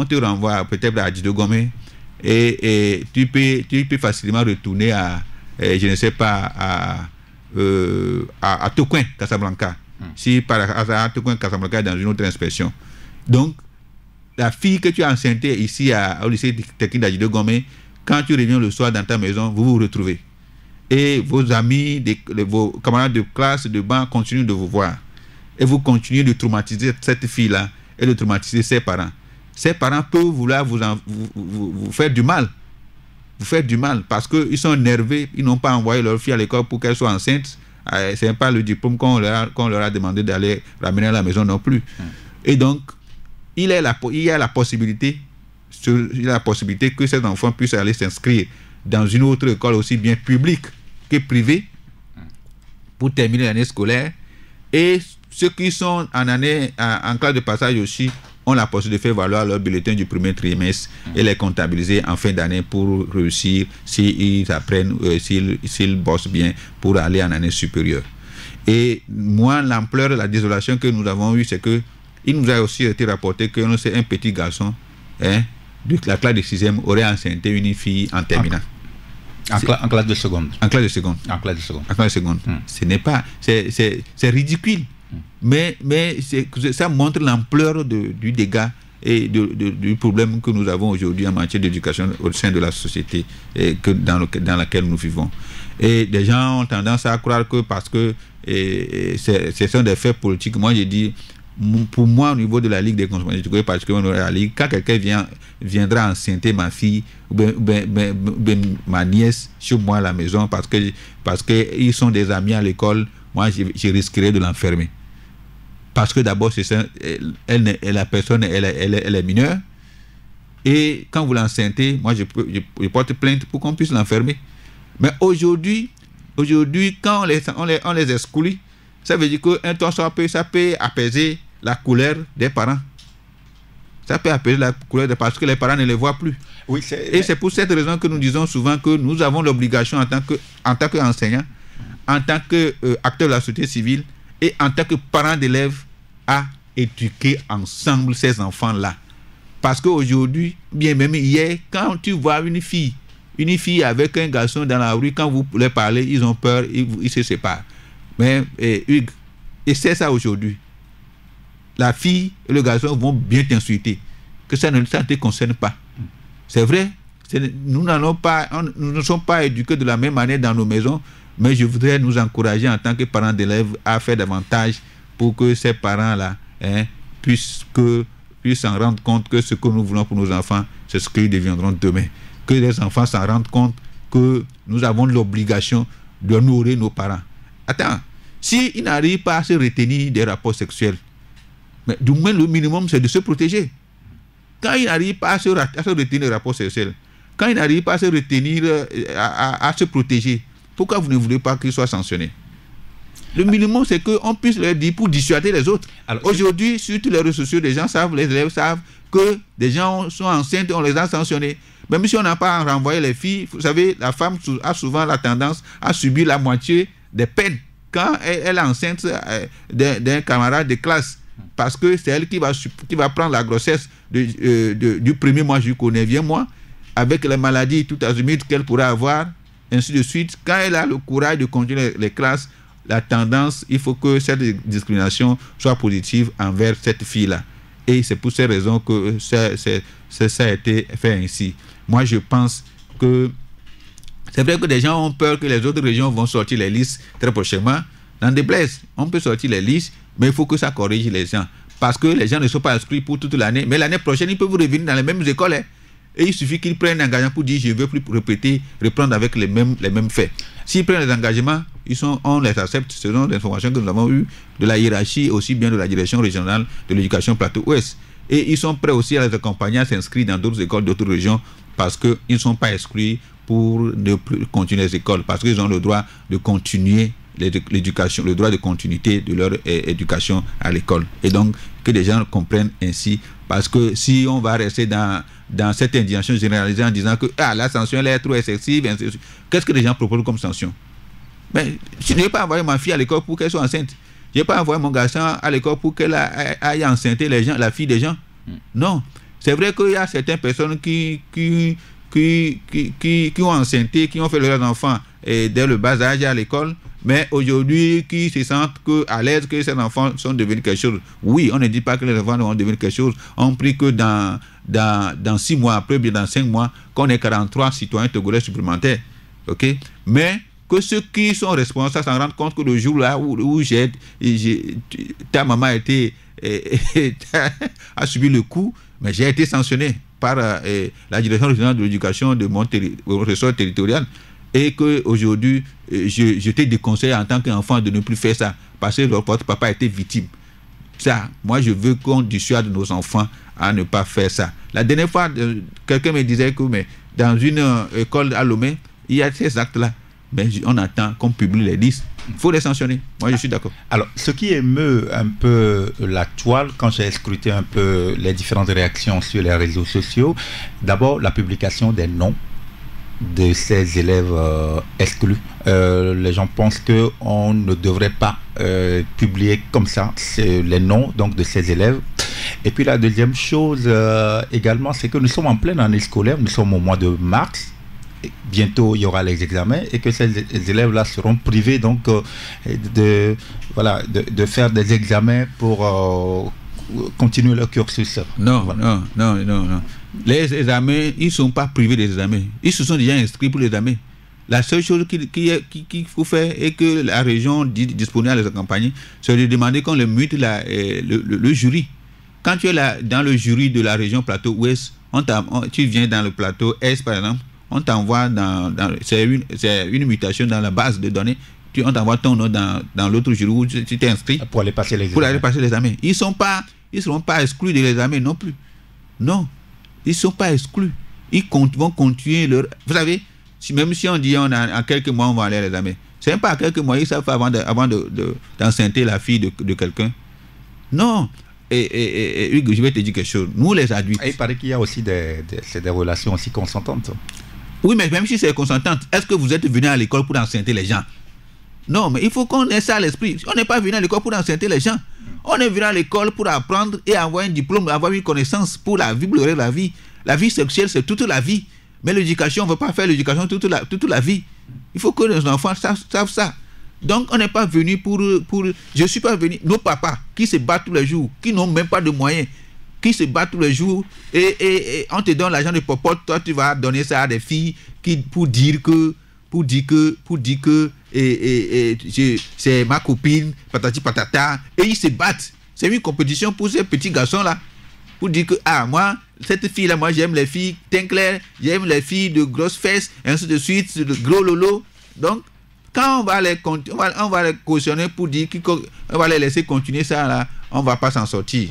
te renvoie peut-être à Djidogomé, et tu peux facilement retourner à je ne sais pas, à Tocoin, Casablanca. Si par hasard Tocoin, Casablanca est dans une autre inspection. Donc, la fille que tu as enceintée ici au lycée technique d'Adjidogomé, quand tu reviens le soir dans ta maison, vous vous retrouvez. Et vos amis, vos camarades de classe, de banc continuent de vous voir. Et vous continuez de traumatiser cette fille-là et de traumatiser ses parents. Ses parents peuvent vouloir vous faire du mal. Vous faire du mal parce qu'ils sont énervés, ils n'ont pas envoyé leur fille à l'école pour qu'elle soit enceinte. Ce n'est pas le diplôme qu'on leur a demandé d'aller ramener à la maison non plus. Et donc, il y a la possibilité que ces enfants puissent aller s'inscrire dans une autre école aussi bien publique que privée pour terminer l'année scolaire. Et ceux qui sont en classe de passage aussi ont la possibilité de faire valoir leur bulletin du premier trimestre et les comptabiliser en fin d'année pour réussir s'ils apprennent, s'ils bossent bien pour aller en année supérieure. Et moi, l'ampleur de la désolation que nous avons eue, c'est que il nous a aussi été rapporté que un petit garçon de la classe de 6e aurait enceinté une fille en terminale. En classe de seconde. En classe de seconde. En classe de seconde. En classe de seconde. Ce n'est pas... C'est ridicule. Mais ça montre l'ampleur du dégât et du problème que nous avons aujourd'hui en matière d'éducation au sein de la société dans laquelle nous vivons. Et des gens ont tendance à croire que parce que ce sont des faits politiques, moi j'ai dit, pour moi au niveau de la Ligue des consommateurs, particulièrement la Ligue, quand quelqu'un viendra enceinter ma fille ou ma nièce chez moi à la maison parce que ils sont des amis à l'école, moi je risquerais de l'enfermer. Parce que d'abord, la personne est mineure. Et quand vous l'enceintez, moi je porte plainte pour qu'on puisse l'enfermer. Mais aujourd'hui, quand on les exclut, Ça veut dire qu'un temps, ça peut apaiser la colère des parents. Ça peut apaiser la colère parce que les parents ne les voient plus. Oui, et c'est pour cette raison que nous disons souvent que nous avons l'obligation en tant qu'enseignants, en tant qu'acteurs de la société civile et en tant que parents d'élèves à éduquer ensemble ces enfants-là. Parce qu'aujourd'hui, bien même hier, quand tu vois une fille avec un garçon dans la rue, quand vous leur parlez, ils ont peur, ils se séparent. Mais Hugues, et c'est ça aujourd'hui. La fille et le garçon vont bien t'insulter, que ça ne te concerne pas. C'est vrai, nous ne sommes pas éduqués de la même manière dans nos maisons, mais je voudrais nous encourager en tant que parents d'élèves à faire davantage pour que ces parents-là puissent s'en rendre compte que ce que nous voulons pour nos enfants, c'est ce qu'ils deviendront demain. Que les enfants s'en rendent compte que nous avons l'obligation de nourrir nos parents. Attends, s'ils n'arrivent pas à se retenir des rapports sexuels, mais du moins le minimum c'est de se protéger. Quand ils n'arrivent pas à se retenir des rapports sexuels, quand ils n'arrivent pas à se retenir, à se protéger, pourquoi vous ne voulez pas qu'ils soient sanctionnés? Le minimum, c'est qu'on puisse leur dire pour dissuader les autres. Aujourd'hui, sur tous les réseaux sociaux, les élèves savent que des gens sont enceintes, on les a sanctionnés. Même si on n'a pas renvoyé les filles, vous savez, la femme a souvent la tendance à subir la moitié des peines quand elle est enceinte d'un camarade de classe. Parce que c'est elle qui va prendre la grossesse du premier mois jusqu'au 9e mois, avec les maladies tout azimuts qu'elle pourra avoir, ainsi de suite. Quand elle a le courage de continuer les classes, la tendance, il faut que cette discrimination soit positive envers cette fille-là. Et c'est pour ces raisons que ça a été fait ainsi. Moi, je pense que c'est vrai que des gens ont peur que les autres régions vont sortir les listes très prochainement. Dans des blesses, on peut sortir les listes, mais il faut que ça corrige les gens. Parce que les gens ne sont pas inscrits pour toute l'année. Mais l'année prochaine, ils peuvent revenir dans les mêmes écoles. Et il suffit qu'ils prennent un engagement pour dire je ne veux plus reprendre avec les mêmes faits. S'ils prennent les engagements, on les accepte selon les informations que nous avons eues de la hiérarchie, aussi bien de la direction régionale de l'éducation Plateau-Ouest. Et ils sont prêts aussi à les accompagner à s'inscrire dans d'autres écoles d'autres régions parce qu'ils ne sont pas exclus pour ne plus continuer les écoles, parce qu'ils ont le droit de continuer l'éducation, le droit de continuité de leur éducation à l'école. Et donc, que les gens comprennent ainsi, parce que si on va rester dans cette indignation généralisée en disant que la sanction elle est trop excessive, qu'est-ce que les gens proposent comme sanction? Mais je ne vais pas envoyer ma fille à l'école pour qu'elle soit enceinte. Je ne vais pas envoyer mon garçon à l'école pour qu'elle aille enceinter la fille des gens. Non. C'est vrai qu'il y a certaines personnes qui ont enceinté, qui ont fait leurs enfants dès le bas âge à l'école, mais aujourd'hui qui se sentent à l'aise que ces enfants sont devenus quelque chose. Oui, on ne dit pas que les enfants vont devenir quelque chose. On prie que dans 6 mois, après bien dans 5 mois, qu'on ait 43 citoyens togolais supplémentaires. Ok? Mais que ceux qui sont responsables s'en rendent compte que le jour là où ta maman a subi le coup, mais j'ai été sanctionné par la direction régionale de l'éducation de mon ressort territorial, et qu'aujourd'hui je te déconseille en tant qu'enfant de ne plus faire ça parce que votre papa a été victime. Ça, moi je veux qu'on dissuade nos enfants à ne pas faire ça. La dernière fois, quelqu'un me disait que dans une école à Lomé, il y a ces actes-là, mais on attend qu'on publie les listes. Il faut les sanctionner. Moi, je suis d'accord. Alors, ce qui émeut un peu la toile, quand j'ai scruté un peu les différentes réactions sur les réseaux sociaux, d'abord, la publication des noms de ces élèves exclus. Les gens pensent qu'on ne devrait pas publier comme ça les noms donc, de ces élèves. Et puis, la deuxième chose également, c'est que nous sommes en pleine année scolaire, nous sommes au mois de mars. Bientôt il y aura les examens et que ces élèves-là seront privés donc de faire des examens pour continuer leur cursus. Non. Les examens, ils ne sont pas privés des examens. Ils se sont déjà inscrits pour les examens. La seule chose qu'il faut faire et que la région dit disponible à les accompagner, c'est de demander qu'on les mute le jury. Quand tu es là, dans le jury de la région Plateau-Ouest, tu viens dans le Plateau Est par exemple, on t'envoie c'est une mutation dans la base de données. On t'envoie ton nom dans l'autre jury où tu t'es inscrit pour aller passer les examens. Ils ne seront pas exclus de l'examen non plus. Non, ils ne sont pas exclus. Ils vont continuer leur. Vous savez, même si on dit en quelques mois, on va aller à l'examen. C'est même pas à quelques mois, ils savent avant d'enceinte la fille de quelqu'un. Non. Et Hugues, je vais te dire quelque chose. Nous, les adultes... Il paraît qu'il y a aussi des relations aussi consentantes. Oui, mais même si c'est consentante, est-ce que vous êtes venu à l'école pour enceinter les gens? Non, mais il faut qu'on ait ça à l'esprit. On n'est pas venu à l'école pour enceinter les gens. On est venu à l'école pour apprendre et avoir un diplôme, avoir une connaissance pour la vie, pour la vie. La vie sexuelle, c'est toute la vie. Mais l'éducation, on ne veut pas faire l'éducation toute la vie. Il faut que les enfants savent ça. Donc, on n'est pas venu pour... Je ne suis pas venu... Nos papas qui se battent tous les jours, qui n'ont même pas de moyens, qui se battent tous les jours, et on te donne l'argent de popote, toi, tu vas donner ça à des filles pour dire que c'est ma copine, patati patata, et ils se battent. C'est une compétition pour ces petits garçons-là. Pour dire que, moi, cette fille-là, moi, j'aime les filles teint clair, j'aime les filles de grosses fesses, et ainsi de suite, de gros lolo. Donc, quand on va les cautionner pour dire qu'on va les laisser continuer ça, là, on ne va pas s'en sortir.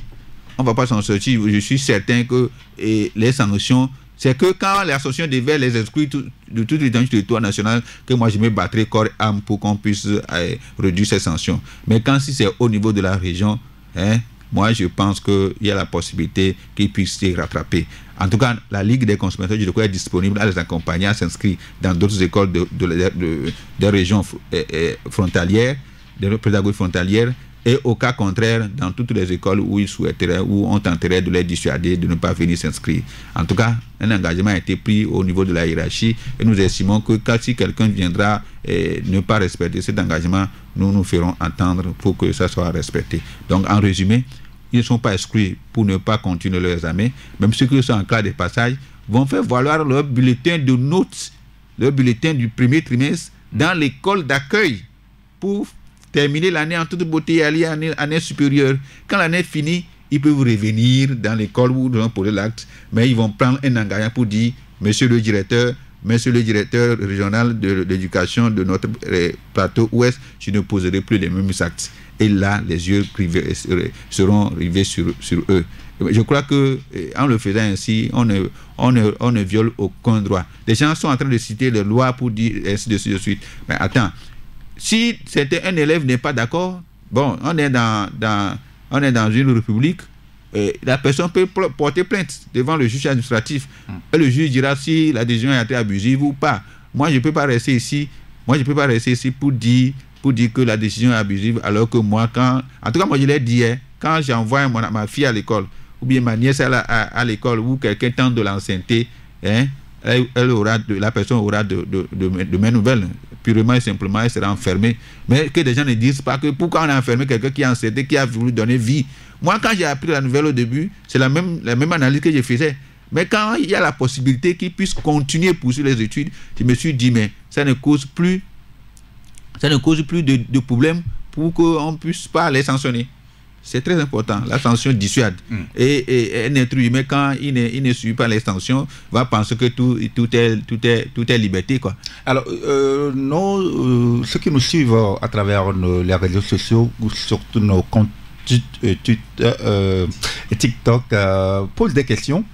On ne va pas s'en sortir. Je suis certain que les sanctions, c'est que quand l'association devait les exclure de toute l'étendue du territoire national, que moi je me battrai corps et âme pour qu'on puisse réduire ces sanctions. Mais quand si c'est au niveau de la région, moi je pense qu'il y a la possibilité qu'ils puissent se rattraper. En tout cas, la Ligue des consommateurs, je crois, est disponible à les accompagner, à s'inscrire dans d'autres écoles des régions frontalières, des pédagogies frontalières, et au cas contraire, dans toutes les écoles où ils souhaiteraient, où on tenterait de les dissuader de ne pas venir s'inscrire. En tout cas, un engagement a été pris au niveau de la hiérarchie, et nous estimons que si quelqu'un viendra ne pas respecter cet engagement, nous nous ferons entendre pour que ça soit respecté. Donc, en résumé, ils ne sont pas exclus pour ne pas continuer leurs examens. Même ceux qui sont en classe de passage vont faire valoir leur bulletin de notes, leur bulletin du premier trimestre dans l'école d'accueil pour terminer l'année en toute beauté et aller à l'année supérieure. Quand l'année est finie, ils peuvent revenir dans l'école où ils vont poser l'acte, mais ils vont prendre un engagement pour dire Monsieur le directeur régional de l'éducation de notre plateau ouest, je ne poserai plus les mêmes actes. Et là, les yeux seront rivés sur eux. Je crois qu'en le faisant ainsi, on ne viole aucun droit. Les gens sont en train de citer les lois pour dire ainsi de suite. Mais attends, si un élève n'est pas d'accord, bon, on est dans une république, la personne peut porter plainte devant le juge administratif. Et le juge dira si la décision a été abusive ou pas. Moi, je ne peux pas rester ici. Pour dire que la décision est abusive, alors que moi, en tout cas, moi, je l'ai dit, quand j'envoie ma fille à l'école, ou bien ma nièce à l'école, ou quelqu'un tente de l'enceinter, la personne aura de mes nouvelles. Purement et simplement, elle sera enfermée. Mais que des gens ne disent pas que pourquoi on a enfermé quelqu'un qui est enceinté, qui a voulu donner vie. Moi, quand j'ai appris la nouvelle au début, c'est la même analyse que je faisais. Mais quand il y a la possibilité qu'ils puissent continuer pour poursuivre les études, je me suis dit, mais ça ne cause plus de problème pour qu'on ne puisse pas les sanctionner. C'est très important. La sanction dissuade. Et un être humain, quand il ne suit pas les sanctions, va penser que tout est liberté, quoi. Alors, ceux qui nous suivent à travers les réseaux sociaux, ou surtout nos comptes TikTok, posent des questions.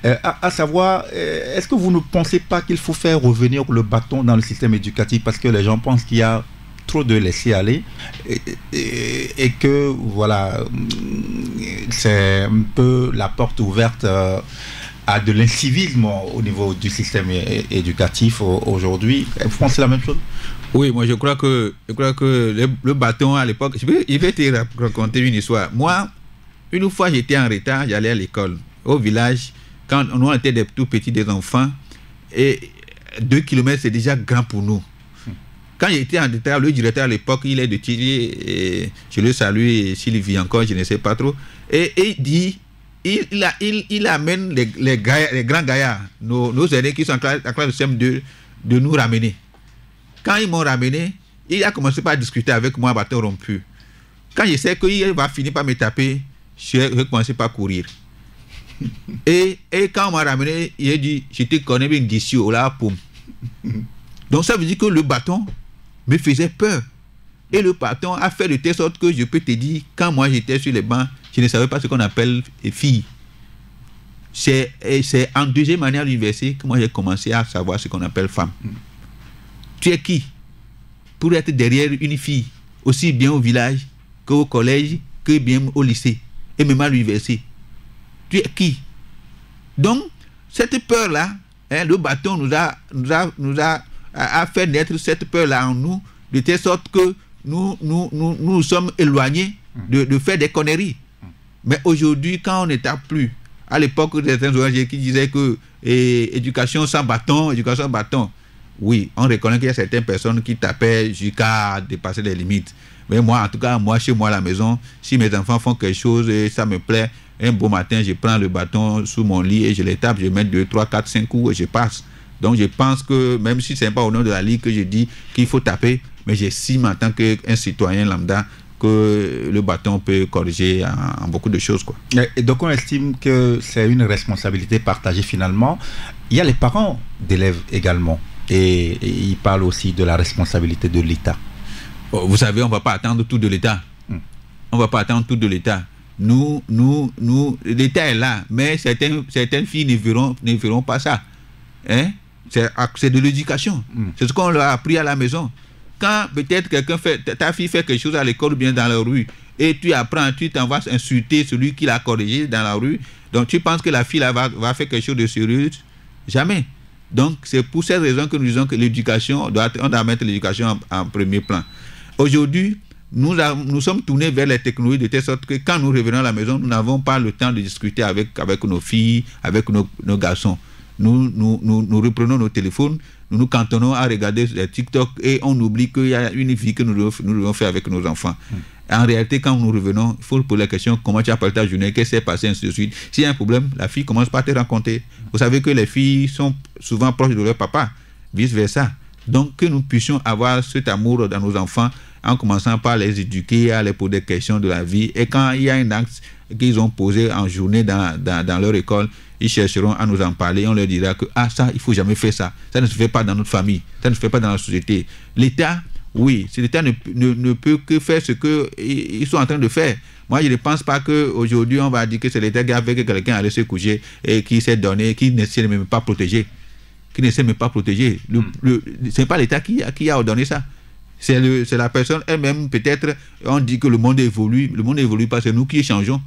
À savoir, est-ce que vous ne pensez pas qu'il faut faire revenir le bâton dans le système éducatif parce que les gens pensent qu'il y a trop de laisser aller et que voilà, c'est un peu la porte ouverte à de l'incivisme au niveau du système éducatif aujourd'hui. Vous pensez la même chose? Oui, moi je crois que le bâton à l'époque, je vais te raconter une histoire. Moi, une fois j'étais en retard, j'allais à l'école au village, quand on était des tout petits, des enfants, et 2 km c'est déjà grand pour nous. Quand j'étais en retard, le directeur à l'époque, il est de Thierry, et je le salue, et s'il vit encore, je ne sais pas trop. Et il dit, il amène les grands gaillards, nos aînés qui sont en classe de CM2, de nous ramener. Quand ils m'ont ramené, il a commencé par discuter avec moi à bâton rompu. Quand je sais qu'il va finir par me taper, je vais commencer par courir. et quand on m'a ramené, il a dit, je te connais bien d'ici au là, poum. Donc ça veut dire que le bâton me faisait peur. Et le bâton a fait de telle sorte que je peux te dire, quand moi j'étais sur les bancs, je ne savais pas ce qu'on appelle fille. C'est en deuxième année à l'université que moi j'ai commencé à savoir ce qu'on appelle femme. Tu es qui pour être derrière une fille, aussi bien au village qu'au collège, que bien au lycée, et même à l'université? Tu es qui? Donc, cette peur-là, le bâton nous a fait naître cette peur-là en nous, de telle sorte que nous sommes éloignés de faire des conneries. Mais aujourd'hui, quand on n'était plus, à l'époque des certains ONG qui disaient que éducation sans bâton, oui, on reconnaît qu'il y a certaines personnes qui tapaient jusqu'à dépasser les limites. Mais moi, en tout cas, chez moi à la maison, si mes enfants font quelque chose et ça me plaît, un beau matin, je prends le bâton sous mon lit et je les tape, je mets 2, 3, 4, 5 coups et je passe. Donc je pense que, même si ce n'est pas au nom de la Ligue que je dis qu'il faut taper, mais j'estime en tant qu'un citoyen lambda que le bâton peut corriger en beaucoup de choses, quoi. Et donc on estime que c'est une responsabilité partagée finalement. Il y a les parents d'élèves également. Et il parle aussi de la responsabilité de l'État. Vous savez, on ne va pas attendre tout de l'État. On ne va pas attendre tout de l'État. Nous, l'État est là, mais certaines filles ne verront pas ça. Hein? C'est de l'éducation. C'est ce qu'on leur a appris à la maison. Quand peut-être ta fille fait quelque chose à l'école ou bien dans la rue, et tu apprends, tu t'en vas insulter celui qui l'a corrigé dans la rue, donc tu penses que la fille là, va faire quelque chose de sérieux? Jamais. Donc c'est pour cette raison que nous disons que l'éducation, on doit mettre l'éducation en premier plan. Aujourd'hui, nous sommes tournés vers les technologies de telle sorte que quand nous revenons à la maison, nous n'avons pas le temps de discuter avec nos filles, avec nos garçons. Nous reprenons nos téléphones, nous nous cantonnons à regarder les TikTok et on oublie qu'il y a une vie que nous devons faire avec nos enfants. En réalité, quand nous revenons, il faut poser la question: comment tu as passé ta journée, qu'est-ce qui s'est passé, ainsi de suite. S'il y a un problème, la fille commence par te raconter. Vous savez que les filles sont souvent proches de leur papa, vice-versa. Donc que nous puissions avoir cet amour dans nos enfants en commençant par les éduquer, à les poser des questions de la vie. Et quand il y a un acte qu'ils ont posé en journée dans leur école, ils chercheront à nous en parler. On leur dira que ça, il ne faut jamais faire ça. Ça ne se fait pas dans notre famille. Ça ne se fait pas dans la société. L'État, oui, l'État ne peut que faire ce qu'ils sont en train de faire. Moi, je ne pense pas qu'aujourd'hui, on va dire que c'est l'État qui a fait que quelqu'un allait se coucher et qui s'est donné, qui ne s'est même pas protégé. Ce n'est pas l'État qui a ordonné ça. C'est la personne elle-même. Peut-être, on dit que le monde évolue. Le monde n'évolue pas, c'est nous qui changeons.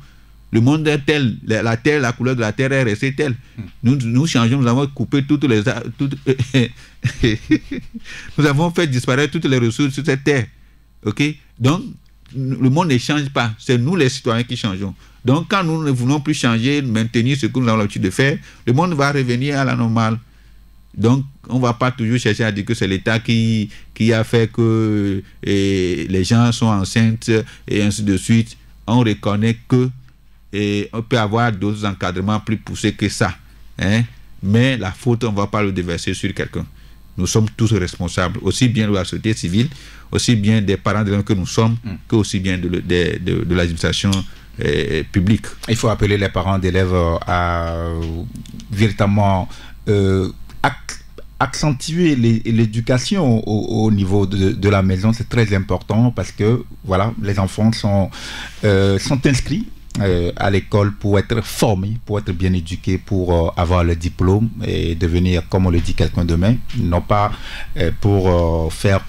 Le monde est tel, la terre, la couleur de la terre est restée telle. Nous changeons, nous avons coupé nous avons fait disparaître toutes les ressources sur cette terre. Ok? Donc, le monde ne change pas. C'est nous les citoyens qui changeons. Donc, quand nous ne voulons plus changer, maintenir ce que nous avons l'habitude de faire, le monde va revenir à la normale. Donc, on ne va pas toujours chercher à dire que c'est l'État qui a fait que les gens sont enceintes et ainsi de suite. On reconnaît que on peut avoir d'autres encadrements plus poussés que ça. Hein? Mais la faute, on ne va pas le déverser sur quelqu'un. Nous sommes tous responsables, aussi bien de la société civile, aussi bien des parents d'élèves que nous sommes, que aussi bien de l'administration publique. Il faut appeler les parents d'élèves à véritablement accentuer l'éducation au niveau de la maison. C'est très important parce que voilà, les enfants sont inscrits à l'école pour être formés, pour être bien éduqués, pour avoir le diplôme et devenir, comme on le dit, quelqu'un demain, non pas pour faire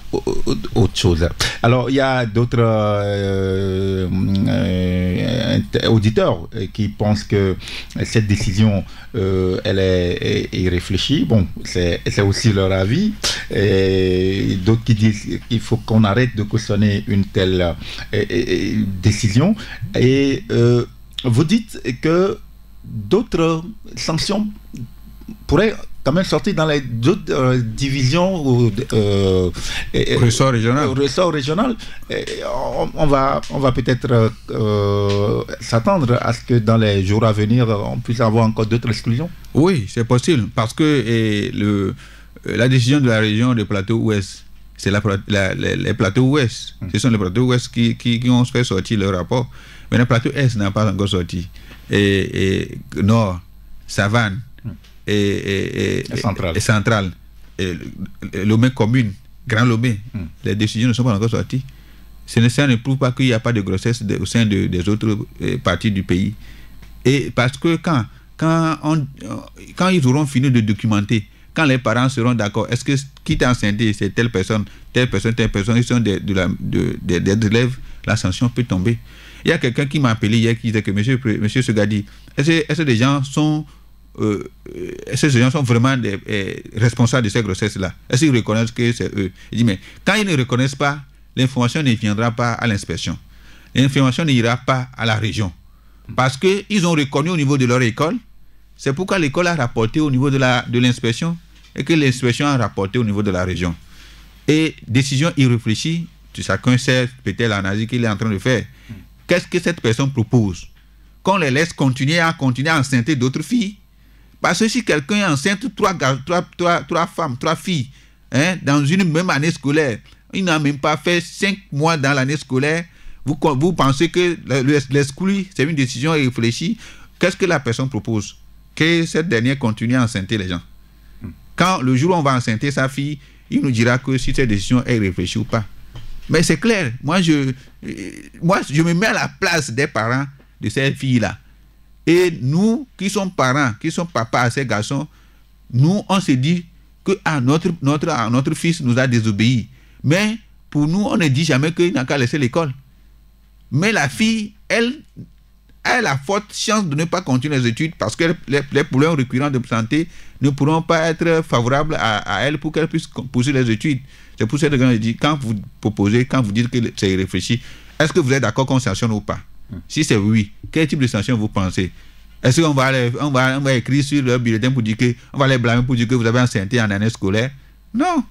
autre chose. Alors, il y a d'autres auditeurs qui pensent que cette décision, elle est irréfléchie. Bon, c'est aussi leur avis. Et d'autres qui disent qu'il faut qu'on arrête de cautionner une telle décision. Et vous dites que d'autres sanctions pourraient quand même sortir dans les autres divisions ou ressort régional. On va peut-être s'attendre à ce que dans les jours à venir, on puisse avoir encore d'autres exclusions. Oui, c'est possible, parce que la décision de la région des plateaux ouest, c'est les plateaux ouest. Ce sont les plateaux ouest qui ont fait sortir le rapport. Mais le plateau est n'a pas encore sorti. Et Nord, Savane et Centrale, Lomé commune, Grand Lomé, les décisions ne sont pas encore sorties. Ça ne prouve pas qu'il n'y a pas de grossesse au sein des autres parties du pays. Et parce que quand quand ils auront fini de documenter, quand les parents seront d'accord, est-ce que qui t'a enceinte, c'est telle personne, ils sont des élèves, la sanction peut tomber. Il y a quelqu'un qui m'a appelé hier qui disait que monsieur Segadi, est-ce que des gens sont vraiment des responsables de ces grossesses-là? Est-ce qu'ils reconnaissent que c'est eux? Il dit, mais quand ils ne reconnaissent pas, l'information ne viendra pas à l'inspection. L'information n'ira pas à la région. Parce qu'ils ont reconnu au niveau de leur école. C'est pourquoi l'école a rapporté au niveau de l'inspection et que l'inspection a rapporté au niveau de la région. Et décision irréfléchie, chacun sait peut-être l'analyse qu'il est en train de faire. Qu'est-ce que cette personne propose? Qu'on les laisse continuer à enceinter d'autres filles? Parce que si quelqu'un est enceinte, trois filles, dans une même année scolaire, il n'a même pas fait 5 mois dans l'année scolaire, vous pensez que l'exclure, c'est une décision irréfléchie? Qu'est-ce que la personne propose? Que cette dernière continue à enceinter les gens. Quand le jour où on va enceinter sa fille, il nous dira que si cette décision est réfléchie ou pas. Mais c'est clair, moi je me mets à la place des parents de ces filles-là. Et nous, qui sommes parents, qui sommes papas à ces garçons, nous, on se dit que notre fils nous a désobéi. Mais pour nous, on ne dit jamais qu'il n'a qu'à laisser l'école. Mais la fille, elle a la forte chance de ne pas continuer les études parce que les problèmes récurrents de santé ne pourront pas être favorables à elle pour qu'elle puisse poursuivre les études. C'est pour ça que je dis, quand vous proposez, quand vous dites que c'est irréfléchi, est-ce que vous êtes d'accord qu'on sanctionne ou pas? Si c'est oui, quel type de sanction vous pensez? Est-ce qu'on va écrire sur leur bulletin pour dire que, on va les blâmer pour dire que vous avez enceinté en année scolaire? Non,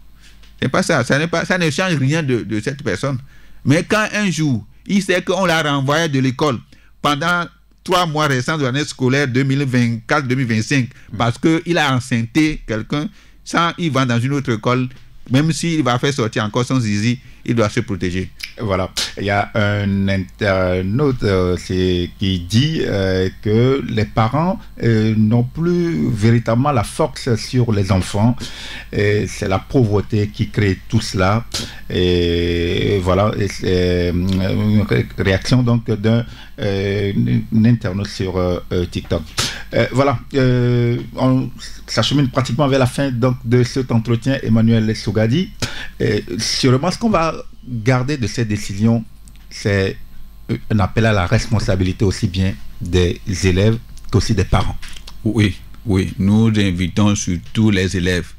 c'est pas ça. Ça ne change rien de cette personne. Mais quand un jour, il sait qu'on l'a renvoyé de l'école pendant 3 mois restants de l'année scolaire 2024-2025 parce qu'il a enceinté quelqu'un, sans il va dans une autre école, même s'il va faire sortir encore son zizi, il doit se protéger. Voilà. Il y a un internaute qui dit que les parents n'ont plus véritablement la force sur les enfants. C'est la pauvreté qui crée tout cela. Et voilà. Et c'est une réaction donc d'un internaute sur TikTok. Voilà. On s'achemine pratiquement vers la fin donc, de cet entretien, Emmanuel Segadi. Sûrement, ce qu'on va garder de cette décision, c'est un appel à la responsabilité aussi bien des élèves qu'aussi des parents. Oui, nous invitons surtout les élèves.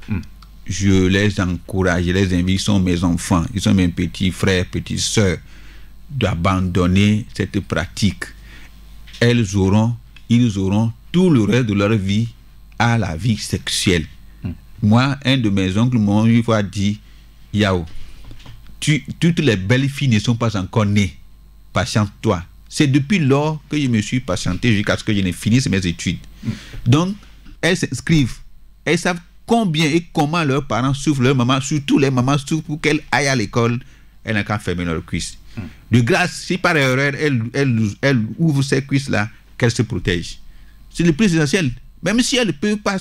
Je les encourage, je les invite, ils sont mes enfants, ils sont mes petits frères, petites sœurs, d'abandonner cette pratique. Ils auront tout le reste de leur vie à la vie sexuelle. Moi, un de mes oncles m'a une fois dit, Yao, toutes les belles filles ne sont pas encore nées. Patiente-toi. C'est depuis lors que je me suis patienté jusqu'à ce que je ne finisse mes études. Donc, elles s'inscrivent. Elles savent combien et comment leurs parents souffrent, leurs mamans, surtout les mamans souffrent pour qu'elles aillent à l'école. Elles n'ont qu'à fermer leurs cuisses. De grâce, si par erreur, elles ouvrent ces cuisses-là, qu'elles se protègent. C'est le plus essentiel. Même si elle ne peut pas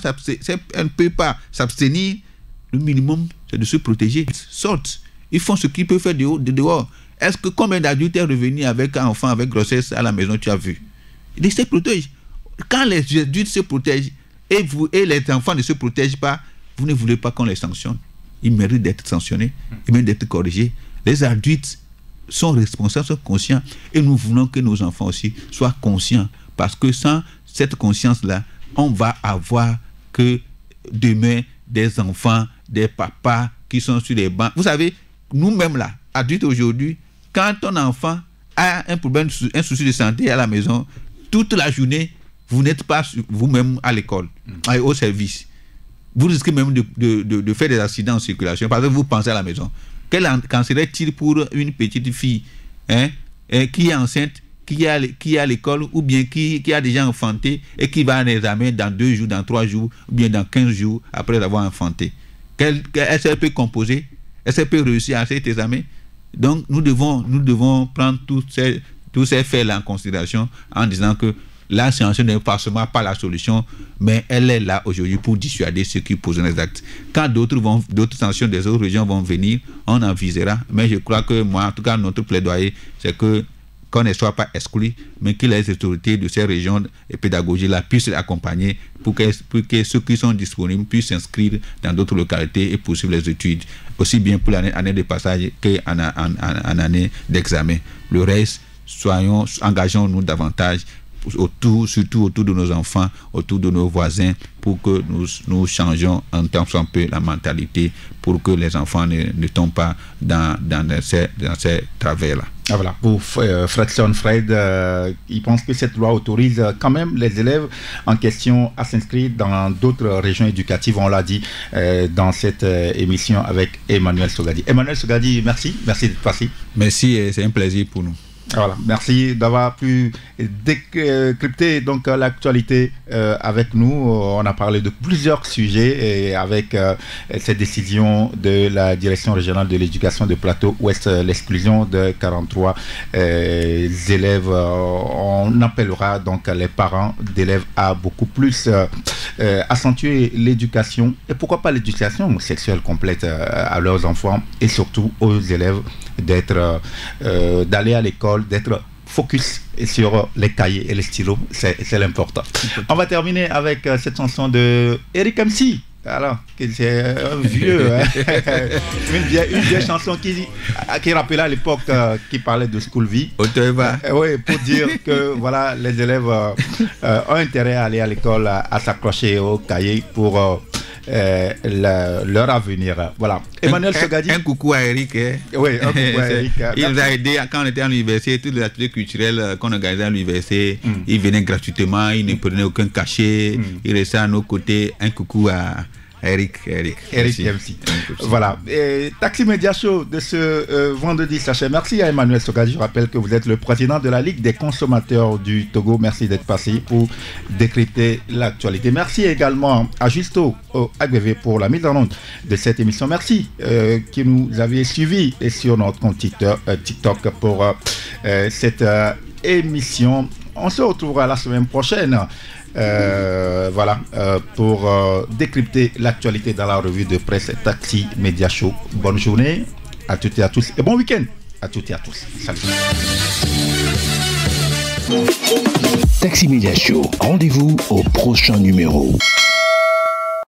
s'abstenir, le minimum, c'est de se protéger. Ils sortent. Ils font ce qu'ils peuvent faire de dehors. Est-ce que combien d'adultes est revenu avec un enfant avec grossesse à la maison, tu as vu? Ils se protègent. Quand les adultes se protègent et les enfants ne se protègent pas, vous ne voulez pas qu'on les sanctionne. Ils méritent d'être sanctionnés, ils méritent d'être corrigés. Les adultes sont responsables, sont conscients. Et nous voulons que nos enfants aussi soient conscients. Parce que sans cette conscience-là, on va avoir que demain des enfants, des papas qui sont sur les bancs. Vous savez, nous-mêmes là, adultes aujourd'hui, quand ton enfant a un problème, un souci de santé à la maison, toute la journée, vous n'êtes pas vous-même à l'école, au service. Vous risquez même de faire des accidents en circulation parce que vous pensez à la maison. Qu'en serait-il pour une petite fille qui est enceinte, qui est à l'école ou bien qui a déjà enfanté et qui va à un examen dans 2 jours, dans 3 jours ou bien dans 15 jours après avoir enfanté? Est-ce qu'elle peut composer? Est-ce qu'elle peut réussir à cet examen? Donc nous devons prendre tous ces faits-là en considération en disant que la sanction n'est forcément pas la solution, mais elle est là aujourd'hui pour dissuader ceux qui posent les actes. Quand d'autres sanctions des autres régions vont venir, on en visera. Mais je crois que moi, en tout cas, notre plaidoyer, c'est que qu'on ne soit pas exclu, mais que les autorités de ces régions et pédagogiques-là puissent accompagner pour que ceux qui sont disponibles puissent s'inscrire dans d'autres localités et poursuivre les études, aussi bien pour l'année de passage qu'en année d'examen. Le reste, engageons-nous davantage surtout autour de nos enfants, autour de nos voisins, pour que nous changeons un temps soit un peu la mentalité, pour que les enfants ne tombent pas dans ces travers-là. Ah, voilà. Pour Fredson Fred, il pense que cette loi autorise quand même les élèves en question à s'inscrire dans d'autres régions éducatives. On l'a dit dans cette émission avec Emmanuel Sogadi. Emmanuel Sogadi, merci d'être passé. Merci, c'est un plaisir pour nous. Voilà, merci d'avoir pu décrypter donc l'actualité avec nous. On a parlé de plusieurs sujets et avec cette décision de la direction régionale de l'éducation de Plateau-Ouest, l'exclusion de 43 élèves. On appellera donc les parents d'élèves à beaucoup plus accentuer l'éducation et pourquoi pas l'éducation sexuelle complète à leurs enfants et surtout aux élèves d'aller à l'école, d'être focus sur les cahiers et les stylos, c'est l'important. On va terminer avec cette chanson de Eric MC. Alors, c'est un vieux, hein? une vieille chanson qui rappelait à l'époque, qui parlait de School V. Oui, pour dire que voilà, les élèves ont intérêt à aller à l'école, à s'accrocher au cahier pour leur avenir. Voilà. Emmanuel Sogadi. Un coucou à Eric. Hein? Oui, un coucou à Eric. Il nous a aidé quand on était à l'université, toutes les activités culturelles qu'on organisait à l'université. Il venait gratuitement, il ne prenait aucun cachet. Il restait à nos côtés. Un coucou à Eric MC. Voilà. Et Taxi Média Show de ce vendredi s'achève. Merci à Emmanuel Sogadi. Je rappelle que vous êtes le président de la Ligue des consommateurs du Togo. Merci d'être passé pour décrypter l'actualité. Merci également à Justo AGV pour la mise en onde de cette émission. Merci qui nous avez suivis et sur notre compte TikTok pour cette émission. On se retrouvera la semaine prochaine. Pour décrypter l'actualité dans la revue de presse Taxi Média Show. Bonne journée à toutes et à tous et bon week-end à toutes et à tous. Salut. Taxi Média Show, rendez-vous au prochain numéro.